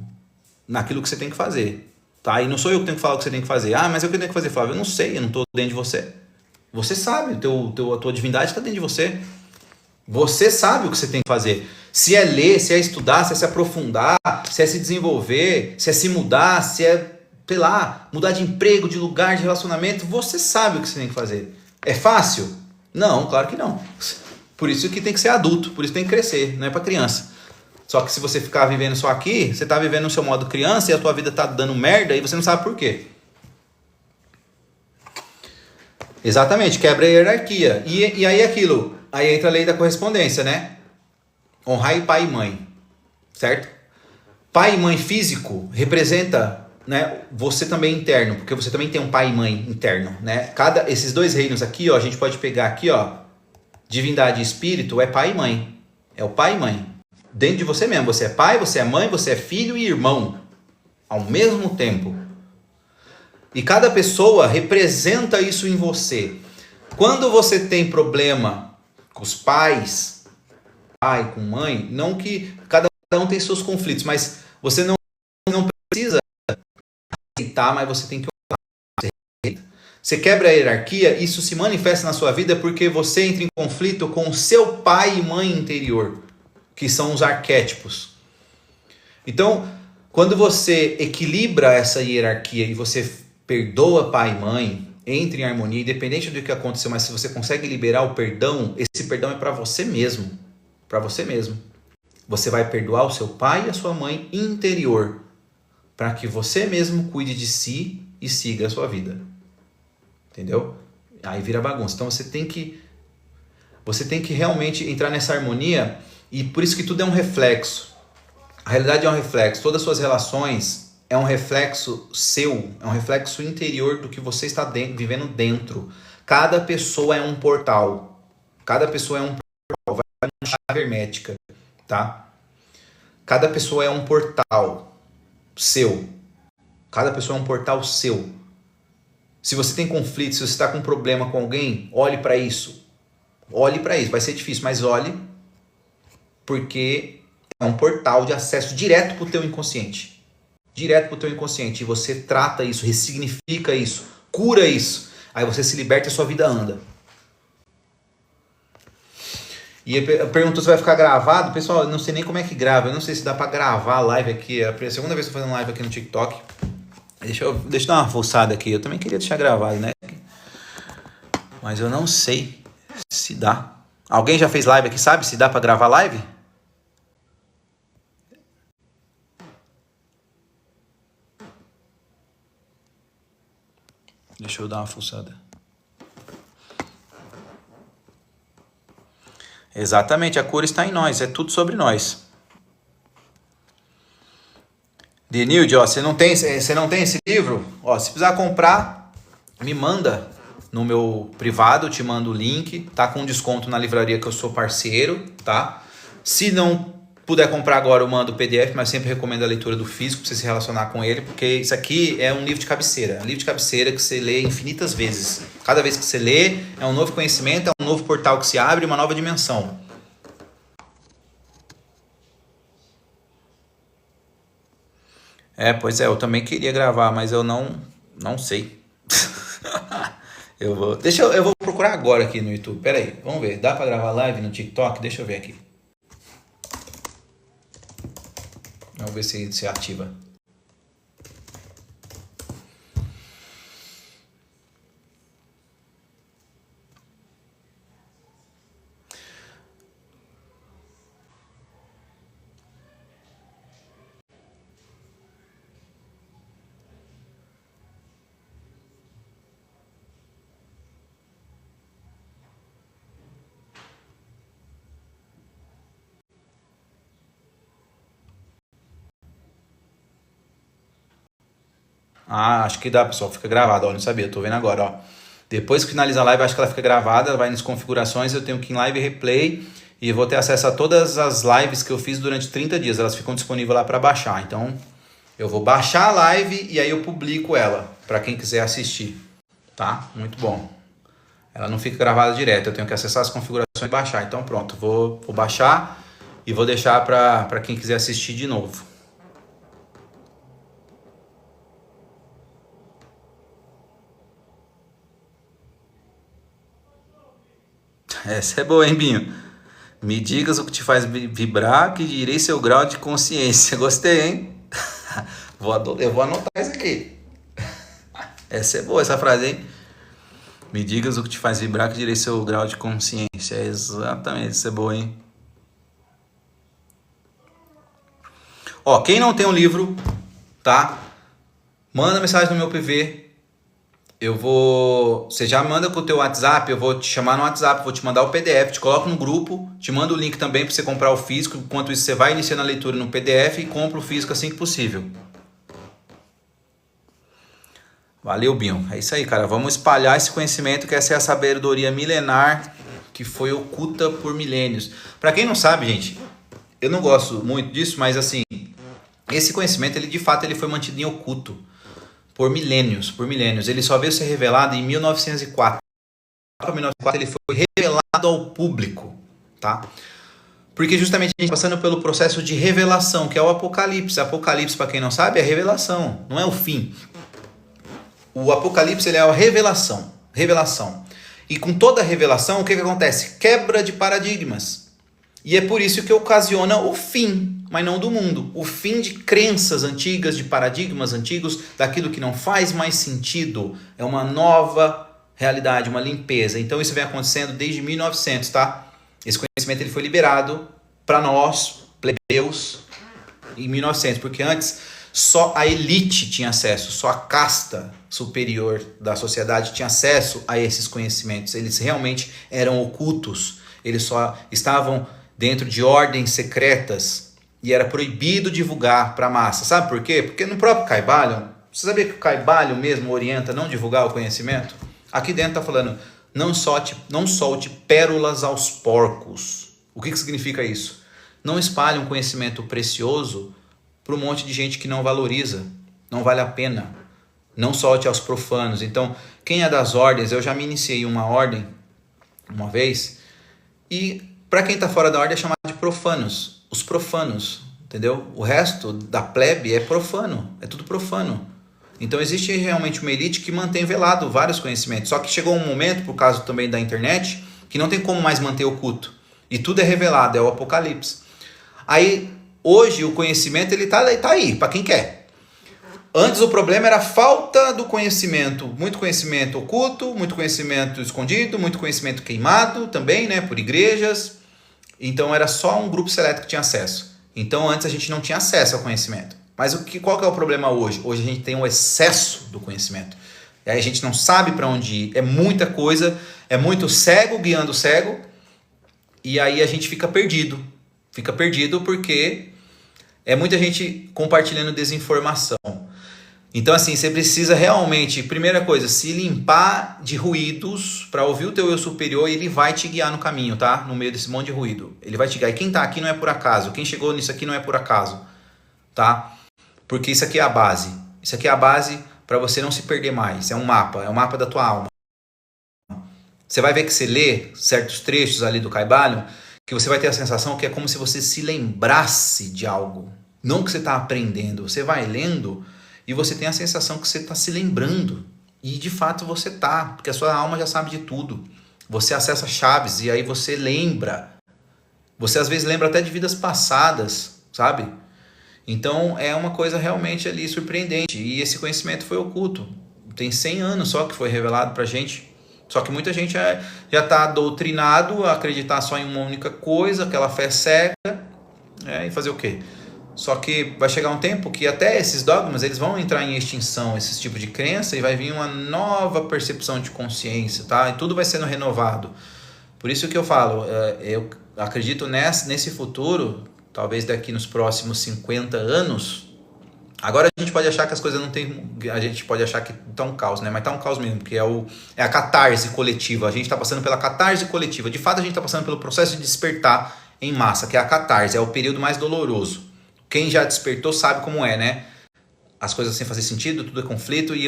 naquilo que você tem que fazer. Tá? E não sou eu que tenho que falar o que você tem que fazer. Ah, mas eu que tenho que fazer, Flávio. Eu não sei, eu não estou dentro de você. Você sabe, a tua divindade está dentro de você. Você sabe o que você tem que fazer. Se é ler, se é estudar, se é se aprofundar, se é se desenvolver, se é se mudar, se é, sei lá, mudar de emprego, de lugar, de relacionamento, você sabe o que você tem que fazer. É fácil? Não, claro que não. Por isso que tem que ser adulto, por isso tem que crescer, não é para criança. Só que se você ficar vivendo só aqui, você está vivendo no seu modo criança e a tua vida está dando merda e você não sabe por quê. Exatamente, quebra a hierarquia. E aí aquilo, aí entra a lei da correspondência, né? Honrar pai e mãe, certo? Pai e mãe físico representa, né, você também interno, porque você também tem um pai e mãe interno, né? Esses dois reinos aqui, ó, a gente pode pegar aqui, ó, divindade e espírito é pai e mãe. É o pai e mãe. Dentro de você mesmo, você é pai, você é mãe, você é filho e irmão ao mesmo tempo. E cada pessoa representa isso em você. Quando você tem problema com os pais, pai, com mãe, não que cada um tem seus conflitos, mas você não precisa aceitar, mas você tem que orar. Você quebra a hierarquia, isso se manifesta na sua vida porque você entra em conflito com o seu pai e mãe interior, que são os arquétipos. Então, quando você equilibra essa hierarquia e você perdoa pai e mãe, entre em harmonia, independente do que aconteceu, mas se você consegue liberar o perdão, esse perdão é para você mesmo. Para você mesmo. Você vai perdoar o seu pai e a sua mãe interior, para que você mesmo cuide de si e siga a sua vida. Entendeu? Aí vira bagunça. Então você tem que realmente entrar nessa harmonia, e por isso que tudo é um reflexo. A realidade é um reflexo. Todas as suas relações é um reflexo seu, é um reflexo interior do que você está vivendo dentro. Cada pessoa é um portal. Cada pessoa é um portal. Vai uma chave hermética, tá? Cada pessoa é um portal seu. Cada pessoa é um portal seu. Se você tem conflito, se você está com problema com alguém, olhe para isso. Olhe para isso. Vai ser difícil, mas olhe, porque é um portal de acesso direto para o teu inconsciente. Direto para o teu inconsciente. E você trata isso, ressignifica isso, cura isso. Aí você se liberta e a sua vida anda. E perguntou se vai ficar gravado. Pessoal, eu não sei nem como é que grava. Eu não sei se dá para gravar a live aqui. É a segunda vez que eu tô fazendo live aqui no TikTok. Deixa eu dar uma forçada aqui. Eu também queria deixar gravado, né? Mas eu não sei se dá. Alguém já fez live aqui, sabe? Se dá para gravar live? Deixa eu dar uma fuçada. Exatamente, a cura está em nós, é tudo sobre nós. Denilde, ó, você não tem esse livro? Ó, se precisar comprar, me manda no meu privado, eu te mando o link, tá com desconto na livraria que eu sou parceiro, tá? Se não puder comprar agora, eu mando o PDF, mas sempre recomendo a leitura do físico para você se relacionar com ele, porque isso aqui é um livro de cabeceira. É um livro de cabeceira que você lê infinitas vezes. Cada vez que você lê, é um novo conhecimento, é um novo portal que se abre, uma nova dimensão. Pois é, eu também queria gravar, mas eu não sei. Eu vou procurar agora aqui no YouTube. Pera aí, vamos ver. Dá para gravar live no TikTok? Deixa eu ver aqui. Vamos ver se ativa. Ah, acho que dá, pessoal. Fica gravado. Ó, não sabia, tô vendo agora, ó. Depois que finalizar a live, acho que ela fica gravada. Ela vai nas configurações, eu tenho que ir em live replay. E eu vou ter acesso a todas as lives que eu fiz durante 30 dias. Elas ficam disponíveis lá para baixar. Então, eu vou baixar a live e aí eu publico ela para quem quiser assistir. Tá? Muito bom. Ela não fica gravada direto. Eu tenho que acessar as configurações e baixar. Então, pronto. Vou baixar e vou deixar para quem quiser assistir de novo. Essa é boa, hein, Binho? Me digas o que te faz vibrar, que direi seu grau de consciência. Gostei, hein? Eu vou anotar isso aqui. Essa é boa, essa frase, hein? Me digas o que te faz vibrar, que direi seu grau de consciência. Exatamente, isso é boa, hein? Ó, quem não tem um livro, tá? Manda mensagem no meu PV. Você já manda com o teu WhatsApp, eu vou te chamar no WhatsApp, vou te mandar o PDF, te coloco no grupo, te mando o link também para você comprar o físico. Enquanto isso, você vai iniciando a leitura no PDF e compra o físico assim que possível. Valeu, Binho. É isso aí, cara. Vamos espalhar esse conhecimento, que essa é a sabedoria milenar que foi oculta por milênios. Para quem não sabe, gente, eu não gosto muito disso, mas assim, esse conhecimento, ele de fato ele foi mantido em oculto por milênios, por milênios. Ele só veio ser revelado em 1904. Em 1904 ele foi revelado ao público, tá? Porque justamente a gente está passando pelo processo de revelação, que é o Apocalipse. Apocalipse, para quem não sabe, é revelação, não é o fim. O Apocalipse ele é a revelação, revelação. E com toda a revelação, o que acontece? Quebra de paradigmas. E é por isso que ocasiona o fim, mas não do mundo. O fim de crenças antigas, de paradigmas antigos, daquilo que não faz mais sentido. É uma nova realidade, uma limpeza. Então isso vem acontecendo desde 1900, tá? Esse conhecimento ele foi liberado para nós, plebeus, em 1900, porque antes só a elite tinha acesso, só a casta superior da sociedade tinha acesso a esses conhecimentos. Eles realmente eram ocultos, eles só estavam dentro de ordens secretas e era proibido divulgar para a massa. Sabe por quê? Porque no próprio Kybalion, você sabia que o Kybalion mesmo orienta a não divulgar o conhecimento? Aqui dentro está falando, não solte pérolas aos porcos. O que significa isso? Não espalhe um conhecimento precioso para um monte de gente que não valoriza, não vale a pena. Não solte aos profanos. Então, quem é das ordens, eu já me iniciei uma ordem uma vez, e para quem está fora da ordem é chamado de profanos. Os profanos, entendeu? O resto da plebe é profano, é tudo profano. Então existe realmente uma elite que mantém velado vários conhecimentos. Só que chegou um momento, por causa também da internet, que não tem como mais manter oculto. E tudo é revelado, é o Apocalipse. Aí, hoje, o conhecimento ele tá aí, para quem quer. Antes o problema era a falta do conhecimento. Muito conhecimento oculto, muito conhecimento escondido, muito conhecimento queimado também, né, por igrejas. Então era só um grupo seleto que tinha acesso. Então antes a gente não tinha acesso ao conhecimento. Mas qual que é o problema hoje? Hoje a gente tem um excesso do conhecimento. E aí a gente não sabe para onde ir. É muita coisa, é muito cego guiando o cego. E aí a gente fica perdido. Fica perdido porque é muita gente compartilhando desinformação. Então assim, você precisa realmente, primeira coisa, se limpar de ruídos para ouvir o teu eu superior, e ele vai te guiar no caminho, tá? No meio desse monte de ruído. Ele vai te guiar. E quem tá aqui não é por acaso. Quem chegou nisso aqui não é por acaso, tá? Porque isso aqui é a base. Isso aqui é a base para você não se perder mais. É um mapa da tua alma. Você vai ver que você lê certos trechos ali do Kybalion, que você vai ter a sensação que é como se você se lembrasse de algo. Não que você está aprendendo. Você vai lendo e você tem a sensação que você está se lembrando. E de fato você está, porque a sua alma já sabe de tudo. Você acessa chaves e aí você lembra. Você às vezes lembra até de vidas passadas, sabe? Então é uma coisa realmente ali surpreendente. E esse conhecimento foi oculto. Tem 100 anos só que foi revelado pra gente. Só que muita gente já está doutrinado a acreditar só em uma única coisa, aquela fé cega, e fazer o quê? Só que vai chegar um tempo que até esses dogmas eles vão entrar em extinção, esse tipo de crença, e vai vir uma nova percepção de consciência, tá? E tudo vai sendo renovado. Por isso que eu falo, eu acredito nesse futuro, talvez daqui nos próximos 50 anos. Agora a gente pode achar que as coisas não tem, a gente pode achar que tá um caos, né? Mas tá um caos mesmo, porque é a catarse coletiva. A gente tá passando pela catarse coletiva. De fato a gente tá passando pelo processo de despertar em massa, que é a catarse, é o período mais doloroso. Quem já despertou sabe como é, né? As coisas sem fazer sentido, tudo é conflito, e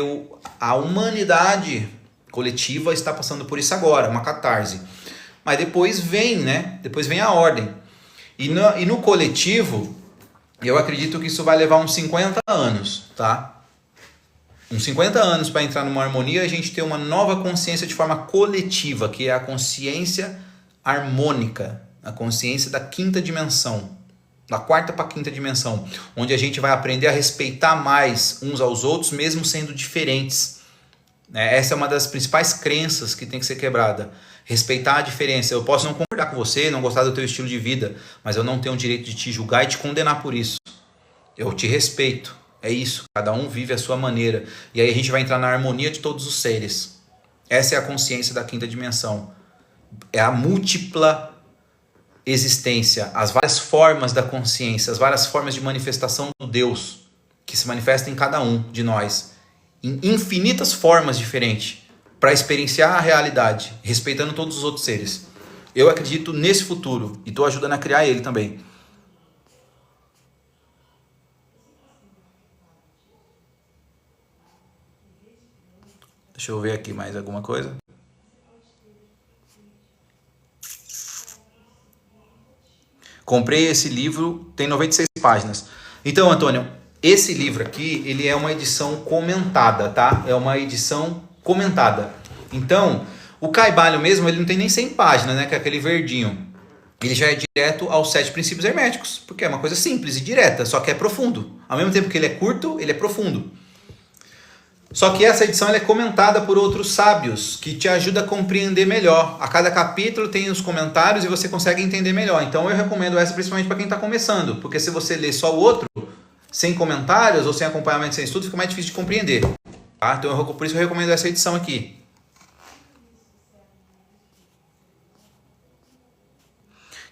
a humanidade coletiva está passando por isso agora, uma catarse. Mas depois vem, né? Depois vem a ordem. E no coletivo, eu acredito que isso vai levar uns 50 anos, tá? Uns 50 anos para entrar numa harmonia e a gente ter uma nova consciência de forma coletiva, que é a consciência harmônica, a consciência da quinta dimensão. Da quarta para a quinta dimensão, onde a gente vai aprender a respeitar mais uns aos outros, mesmo sendo diferentes. Essa é uma das principais crenças que tem que ser quebrada. Respeitar a diferença. Eu posso não concordar com você, não gostar do teu estilo de vida, mas eu não tenho o direito de te julgar e te condenar por isso. Eu te respeito. É isso, cada um vive a sua maneira. E aí a gente vai entrar na harmonia de todos os seres. Essa é a consciência da quinta dimensão. É a múltipla existência, as várias formas da consciência, as várias formas de manifestação do Deus, que se manifesta em cada um de nós, em infinitas formas diferentes, para experienciar a realidade, respeitando todos os outros seres. Eu acredito nesse futuro e estou ajudando a criar ele também. Deixa eu ver aqui mais alguma coisa. Comprei esse livro, tem 96 páginas. Então, Antônio, esse livro aqui, ele é uma edição comentada, tá? É uma edição comentada. Então, o Kybalion mesmo, ele não tem nem 100 páginas, né? Que é aquele verdinho. Ele já é direto aos 7 princípios herméticos, porque é uma coisa simples e direta, só que é profundo. Ao mesmo tempo que ele é curto, ele é profundo. Só que essa edição ela é comentada por outros sábios, que te ajuda a compreender melhor. A cada capítulo tem os comentários e você consegue entender melhor. Então eu recomendo essa principalmente para quem está começando, porque se você ler só o outro, sem comentários ou sem acompanhamento, sem estudo, fica mais difícil de compreender. Tá? Então por isso eu recomendo essa edição aqui.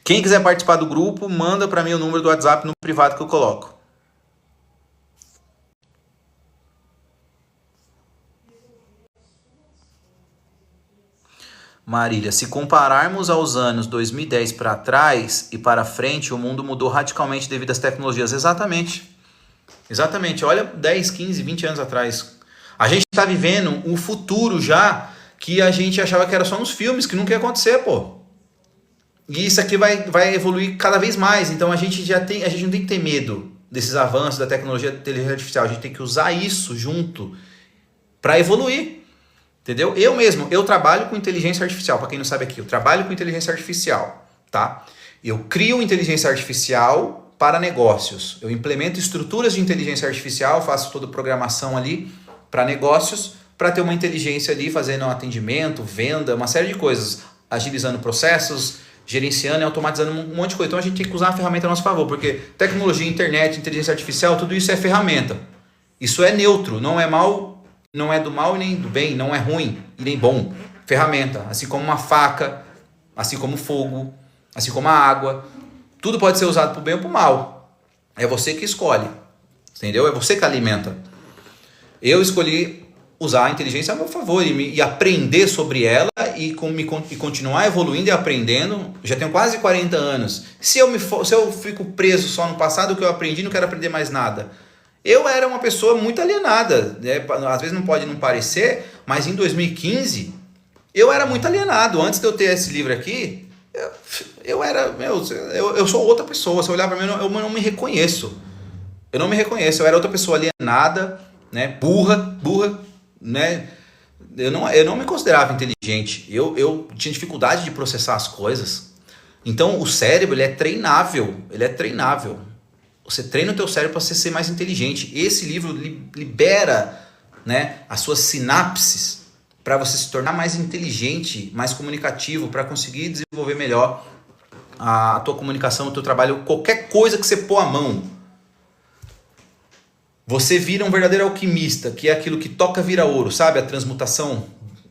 Quem quiser participar do grupo, manda para mim o número do WhatsApp no privado que eu coloco. Marília, se compararmos aos anos 2010 para trás e para frente, o mundo mudou radicalmente devido às tecnologias. Exatamente. Exatamente. Olha 10, 15, 20 anos atrás. A gente está vivendo um futuro já que a gente achava que era só nos filmes, que nunca ia acontecer, pô. E isso aqui vai evoluir cada vez mais. Então a gente não tem que ter medo desses avanços da tecnologia da inteligência artificial. A gente tem que usar isso junto para evoluir. Entendeu? Eu trabalho com inteligência artificial, para quem não sabe aqui, eu trabalho com inteligência artificial, tá? Eu crio inteligência artificial para negócios. Eu implemento estruturas de inteligência artificial, faço toda a programação ali para negócios, para ter uma inteligência ali, fazendo um atendimento, venda, uma série de coisas, agilizando processos, gerenciando e automatizando um monte de coisa. Então a gente tem que usar a ferramenta a nosso favor, porque tecnologia, internet, inteligência artificial, tudo isso é ferramenta. Isso é neutro, não é mal. Não é do mal e nem do bem, não é ruim e nem bom. Ferramenta, assim como uma faca, assim como fogo, assim como a água. Tudo pode ser usado para o bem ou para o mal. É você que escolhe, entendeu? É você que alimenta. Eu escolhi usar a inteligência a meu favor e aprender sobre ela e continuar evoluindo e aprendendo. Já tenho quase 40 anos. Se eu fico preso só no passado, o que eu aprendi, não quero aprender mais nada. Eu era uma pessoa muito alienada, né? Às vezes não pode não parecer, mas em 2015 eu era muito alienado. Antes de eu ter esse livro aqui, eu sou outra pessoa. Se eu olhar para mim, eu não me reconheço. Eu não me reconheço. Eu era outra pessoa alienada, né? Burra, né? Eu não me considerava inteligente. Eu tinha dificuldade de processar as coisas. Então o cérebro ele é treinável. Você treina o teu cérebro para você ser mais inteligente. Esse livro libera, né, as suas sinapses para você se tornar mais inteligente, mais comunicativo, para conseguir desenvolver melhor a tua comunicação, o teu trabalho, qualquer coisa que você pôr a mão. Você vira um verdadeiro alquimista, que é aquilo que toca vira ouro, sabe? A transmutação,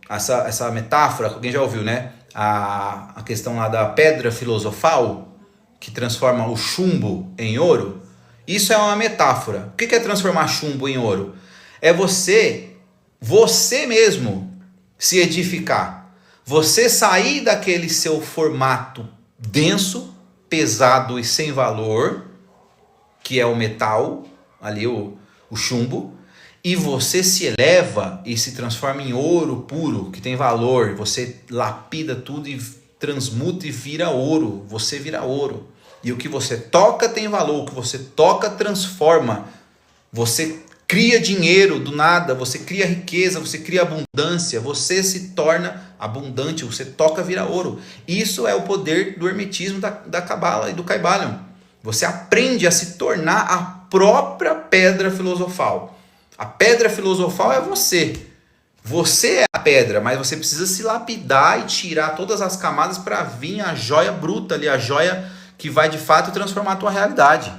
essa metáfora, alguém já ouviu, né? A questão lá da pedra filosofal, que transforma o chumbo em ouro. Isso é uma metáfora. O que é transformar chumbo em ouro? É você mesmo se edificar. Você sair daquele seu formato denso, pesado e sem valor, que é o metal, ali o chumbo, e você se eleva e se transforma em ouro puro, que tem valor. Você lapida tudo e transmuta e vira ouro. Você vira ouro. E o que você toca tem valor, o que você toca transforma. Você cria dinheiro do nada, você cria riqueza, você cria abundância, você se torna abundante, você toca vira ouro. Isso é o poder do hermetismo da Cabala e do Kybalion. Você aprende a se tornar a própria pedra filosofal. A pedra filosofal é você. Você é a pedra, mas você precisa se lapidar e tirar todas as camadas para vir a joia bruta ali, a joia que vai de fato transformar a tua realidade.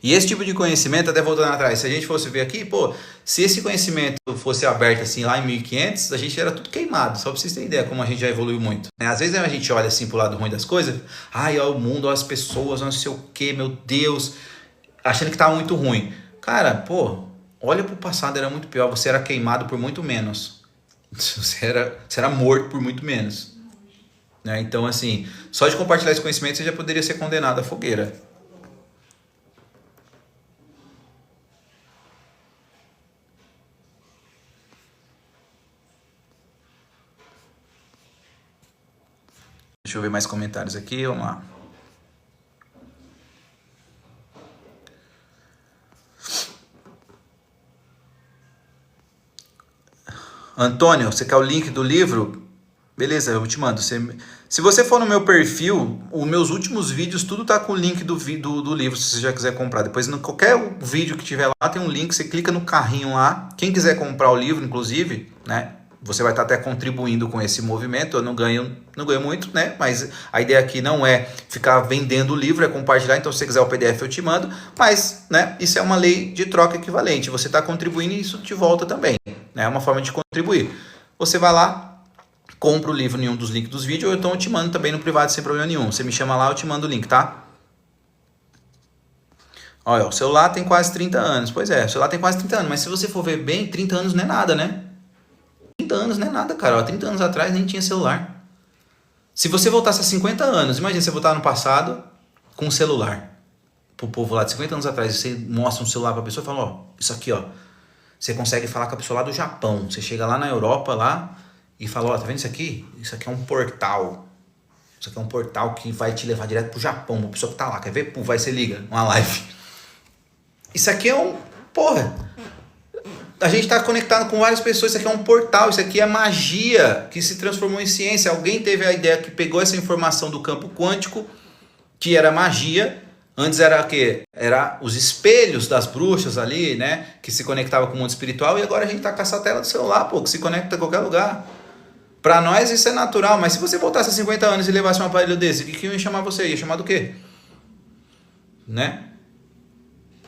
E esse tipo de conhecimento, até voltando atrás, se a gente fosse ver aqui, pô, se esse conhecimento fosse aberto assim lá em 1500, a gente era tudo queimado, só pra vocês terem ideia como a gente já evoluiu muito. Né? Às vezes a gente olha assim pro lado ruim das coisas, ai, ó o mundo, ó as pessoas, ó não sei o que, meu Deus, achando que tava muito ruim. Cara, pô, olha pro passado, era muito pior, você era queimado por muito menos. Você era morto por muito menos. Né? Então, assim, só de compartilhar esse conhecimento você já poderia ser condenado à fogueira. Deixa eu ver mais comentários aqui, vamos lá. Antônio, você quer o link do livro? Beleza, eu te mando. Se você for no meu perfil, os meus últimos vídeos, tudo tá com o link do livro, se você já quiser comprar. Depois, qualquer vídeo que tiver lá, tem um link, você clica no carrinho lá. Quem quiser comprar o livro, inclusive, né? Você vai estar até contribuindo com esse movimento. Eu não ganho muito, né? Mas a ideia aqui não é ficar vendendo o livro, é compartilhar. Então, se você quiser o PDF, eu te mando. Mas, né? Isso é uma lei de troca equivalente. Você está contribuindo e isso te volta também. Né? É uma forma de contribuir. Você vai lá, compra o livro em um dos links dos vídeos, ou então eu te mando também no privado sem problema nenhum. Você me chama lá, eu te mando o link, tá? Olha, o celular tem quase 30 anos. Pois é, o celular tem quase 30 anos. Mas se você for ver bem, 30 anos não é nada, né? 30 anos não é nada, cara. 30 anos atrás nem tinha celular. Se você voltasse a 50 anos, imagina você voltar no passado com um celular. Pro povo lá de 50 anos atrás, você mostra um celular pra pessoa e fala, ó, isso aqui, ó. Você consegue falar com a pessoa lá do Japão. Você chega lá na Europa, lá, e fala, ó, tá vendo isso aqui? Isso aqui é um portal. Isso aqui é um portal que vai te levar direto pro Japão. Uma pessoa que tá lá, quer ver? Pum, vai, você liga, uma live. Isso aqui é um... Porra... A gente está conectado com várias pessoas, isso aqui é um portal, isso aqui é magia que se transformou em ciência. Alguém teve a ideia que pegou essa informação do campo quântico, que era magia. Antes era o quê? Era os espelhos das bruxas ali, né? Que se conectava com o mundo espiritual. E agora a gente está com essa tela do celular, pô, que se conecta a qualquer lugar. Para nós isso é natural, mas se você voltasse a 50 anos e levasse um aparelho desse, o que ia chamar você? Ia chamar do quê? Né?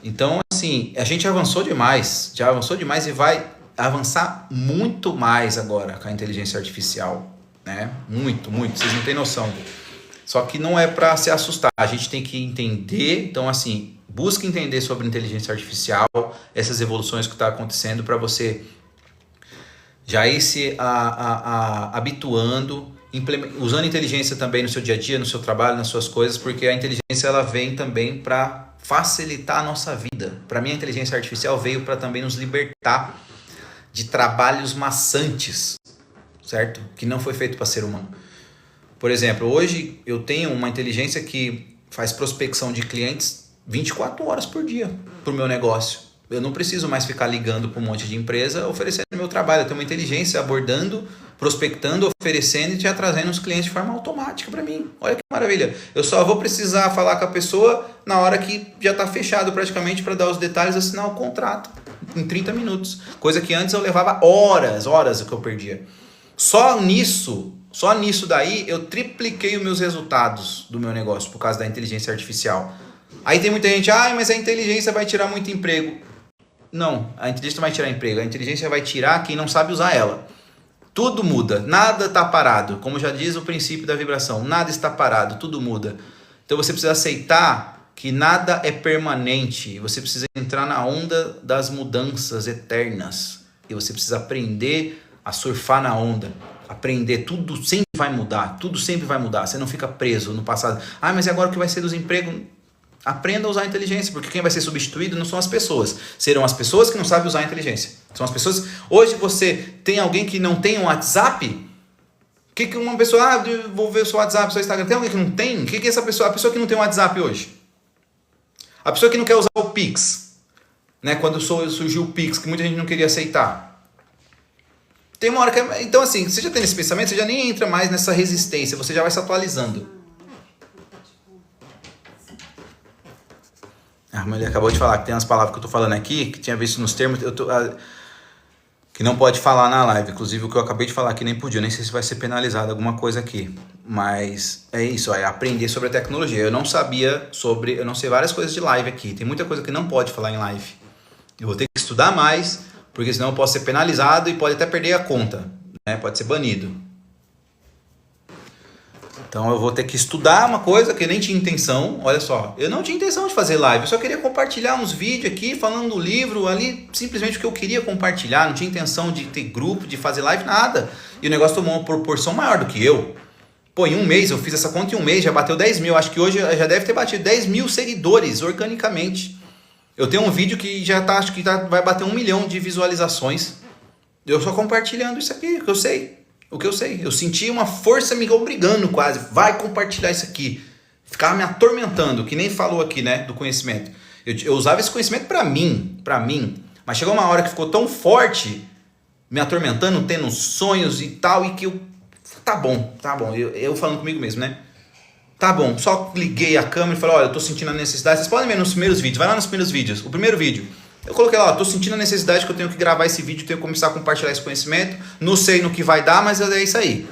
Então, assim, a gente avançou demais, já avançou demais e vai avançar muito mais agora com a inteligência artificial, né? Muito, muito, vocês não têm noção. Só que não é para se assustar, a gente tem que entender, então assim, busque entender sobre inteligência artificial, essas evoluções que está acontecendo para você já ir se habituando, usando inteligência também no seu dia a dia, no seu trabalho, nas suas coisas, porque a inteligência ela vem também para facilitar a nossa vida. Para mim a inteligência artificial veio para também nos libertar de trabalhos maçantes, certo? Que não foi feito para ser humano. Por exemplo, hoje eu tenho uma inteligência que faz prospecção de clientes 24 horas por dia para o meu negócio. Eu não preciso mais ficar ligando para um monte de empresa oferecendo meu trabalho. Eu tenho uma inteligência abordando, prospectando, oferecendo e já trazendo os clientes de forma automática para mim. Olha que maravilha. Eu só vou precisar falar com a pessoa na hora que já está fechado praticamente para dar os detalhes, assinar o contrato em 30 minutos. Coisa que antes eu levava horas que eu perdia. Só nisso daí eu tripliquei os meus resultados do meu negócio por causa da inteligência artificial. Aí tem muita gente, mas a inteligência vai tirar muito emprego. Não, a inteligência não vai tirar emprego, a inteligência vai tirar quem não sabe usar ela. Tudo muda, nada está parado. Como já diz o princípio da vibração, nada está parado, tudo muda. Então você precisa aceitar que nada é permanente. Você precisa entrar na onda das mudanças eternas. E você precisa aprender a surfar na onda. Aprender, tudo sempre vai mudar, tudo sempre vai mudar. Você não fica preso no passado. Mas e agora o que vai ser dos empregos? Aprenda a usar a inteligência, porque quem vai ser substituído não são as pessoas. Serão as pessoas que não sabem usar a inteligência. São as pessoas... Hoje você tem alguém que não tem um WhatsApp? Que uma pessoa... vou ver o seu WhatsApp, o seu Instagram. Tem alguém que não tem? O que é essa pessoa? A pessoa que não tem um WhatsApp hoje. A pessoa que não quer usar o Pix. Né? Quando surgiu o Pix, que muita gente não queria aceitar. Tem uma hora que... Então assim, você já tem esse pensamento, você já nem entra mais nessa resistência. Você já vai se atualizando. Mas ele acabou de falar que tem umas palavras que eu tô falando aqui, que tinha visto nos termos, que não pode falar na live. Inclusive o que eu acabei de falar aqui nem podia, nem sei se vai ser penalizado alguma coisa aqui. Mas é isso, é aprender sobre a tecnologia. Eu não sei várias coisas de live aqui. Tem muita coisa que não pode falar em live. Eu vou ter que estudar mais, porque senão eu posso ser penalizado e pode até perder a conta, né? Pode ser banido. Então eu vou ter que estudar uma coisa que eu nem tinha intenção. Olha só, eu não tinha intenção de fazer live. Eu só queria compartilhar uns vídeos aqui, falando do livro ali, simplesmente porque eu queria compartilhar. Não tinha intenção de ter grupo, de fazer live, nada. E o negócio tomou uma proporção maior do que eu. Pô, em um mês, eu fiz essa conta em um mês, já bateu 10 mil. Acho que hoje já deve ter batido 10 mil seguidores organicamente. Eu tenho um vídeo que já tá, acho que vai bater 1 milhão de visualizações. Eu só compartilhando isso aqui, o que eu sei. O que eu sei. Eu senti uma força me obrigando quase. Vai compartilhar isso aqui. Ficava me atormentando, que nem falou aqui, né, do conhecimento. Eu usava esse conhecimento pra mim. Mas chegou uma hora que ficou tão forte, me atormentando, tendo sonhos e tal, e que eu... Tá bom. Eu falando comigo mesmo, né? Tá bom, só liguei a câmera e falei, olha, eu tô sentindo a necessidade. Vocês podem ver nos primeiros vídeos, vai lá nos primeiros vídeos. O primeiro vídeo, eu coloquei lá, ó, tô sentindo a necessidade que eu tenho que gravar esse vídeo, tenho que começar a compartilhar esse conhecimento. Não sei no que vai dar, mas é isso aí.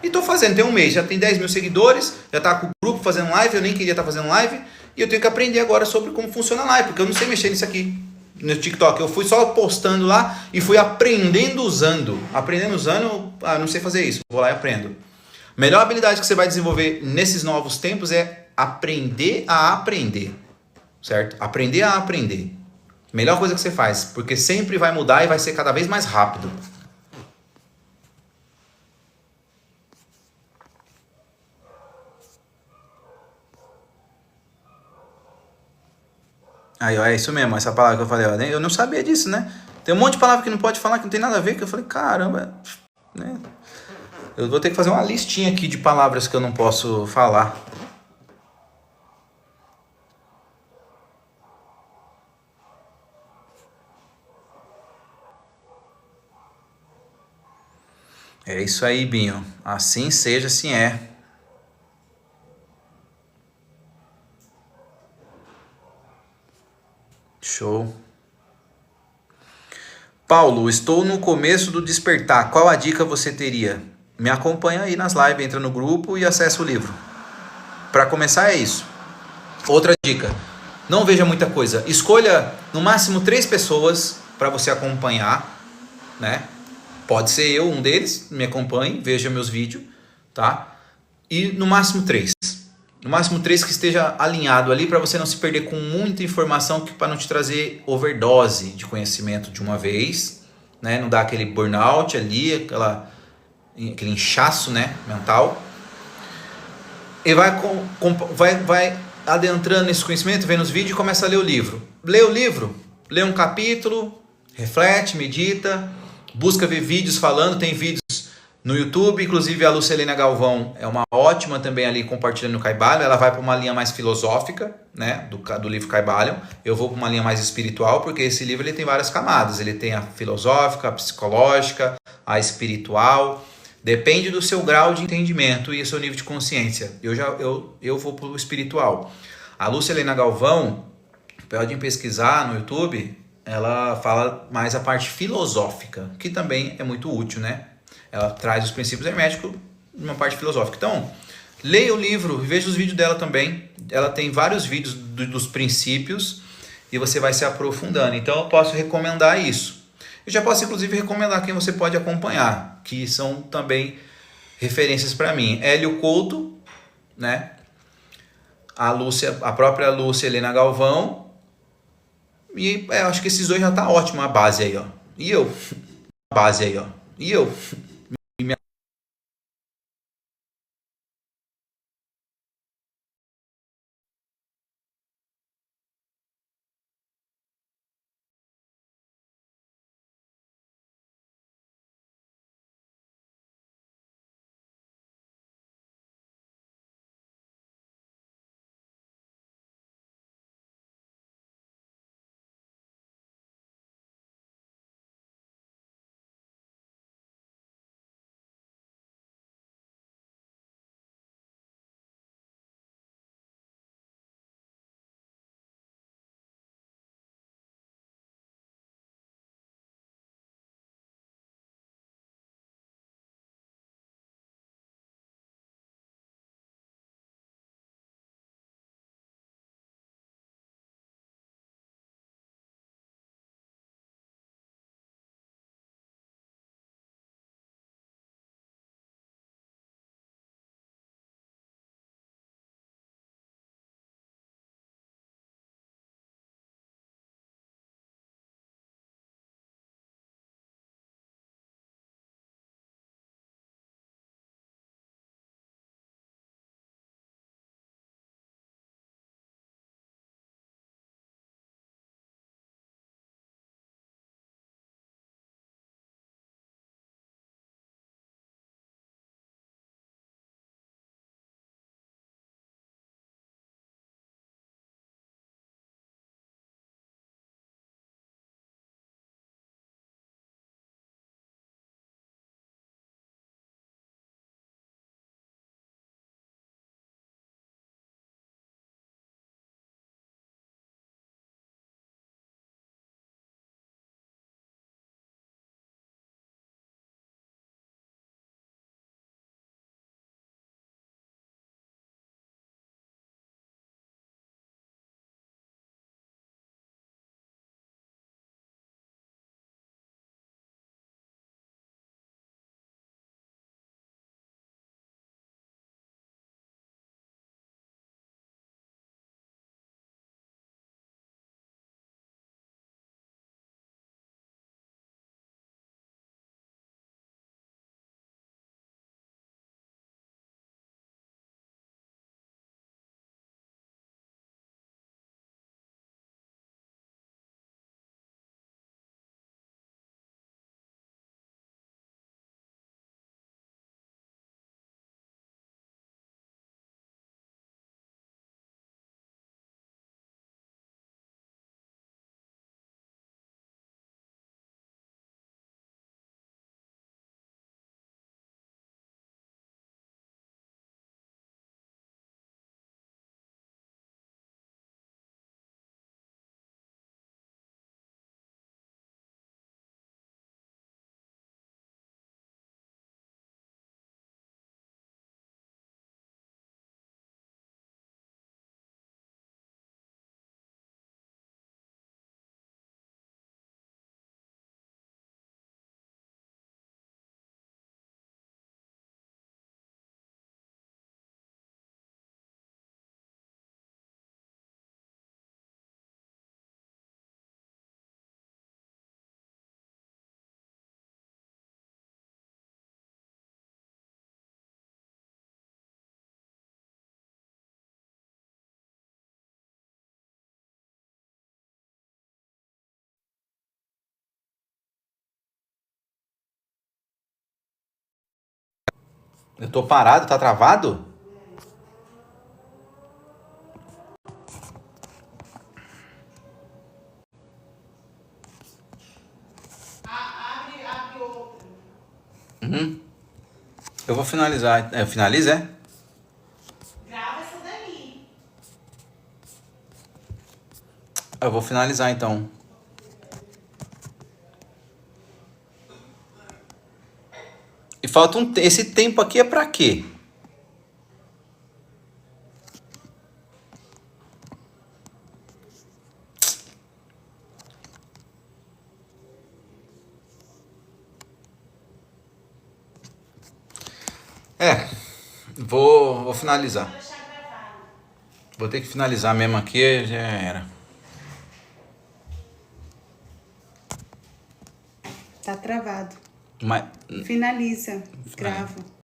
E tô fazendo, tem um mês, já tem 10 mil seguidores, já tá com o grupo fazendo live, eu nem queria estar fazendo live. E eu tenho que aprender agora sobre como funciona a live, porque eu não sei mexer nisso aqui. No TikTok, eu fui só postando lá e fui aprendendo usando. Não sei fazer isso, vou lá e aprendo. Melhor habilidade que você vai desenvolver nesses novos tempos é aprender a aprender, certo? Aprender a aprender. Melhor coisa que você faz, porque sempre vai mudar e vai ser cada vez mais rápido. Aí, ó, é isso mesmo, essa palavra que eu falei, ó, eu não sabia disso, né? Tem um monte de palavra que não pode falar, que não tem nada a ver, que eu falei, caramba, né? Eu vou ter que fazer uma listinha aqui de palavras que eu não posso falar. É isso aí, Binho. Assim seja, assim é. Show. Paulo, estou no começo do despertar. Qual a dica você teria? Me acompanha aí nas lives, entra no grupo e acessa o livro. Para começar é isso. Outra dica. Não veja muita coisa. Escolha no máximo 3 pessoas para você acompanhar, né? Pode ser eu, um deles, me acompanhe, veja meus vídeos, tá? E no máximo 3. No máximo 3 que esteja alinhado ali para você não se perder com muita informação, que para não te trazer overdose de conhecimento de uma vez, né? Não dar aquele burnout ali, aquele inchaço, né, mental. E vai adentrando nesse conhecimento, vendo os vídeos e começa a ler o livro. Lê o livro, lê um capítulo, reflete, medita, busca ver vídeos falando, tem vídeos no YouTube, inclusive a Lucelena Galvão é uma ótima também ali compartilhando o Kybalion. Ela vai para uma linha mais filosófica, né, do livro Kybalion. Eu vou para uma linha mais espiritual, porque esse livro ele tem várias camadas. Ele tem a filosófica, a psicológica, a espiritual. Depende do seu grau de entendimento e do seu nível de consciência. Eu vou para o espiritual. A Lucelena Galvão, pode pesquisar no YouTube, ela fala mais a parte filosófica, que também é muito útil, né? Ela traz os princípios herméticos numa parte filosófica. Então, leia o livro, veja os vídeos dela também. Ela tem vários vídeos dos princípios e você vai se aprofundando. Então, eu posso recomendar isso. Eu já posso, inclusive, recomendar quem você pode acompanhar, que são também referências para mim. Hélio Couto, né? A própria Lúcia Helena Galvão. E acho que esses dois já tá ótimo a base aí, ó. E eu? A base aí, ó. E eu? Eu tô parado, tá travado? Abre outro. Eu vou finalizar. Finaliza, é? Grava essa daí. Eu vou finalizar então. E falta esse tempo aqui é pra quê? É, vou finalizar. Vou deixar gravado. Vou ter que finalizar mesmo aqui, já era. Tá travado. Mas, Finaliza. Grava.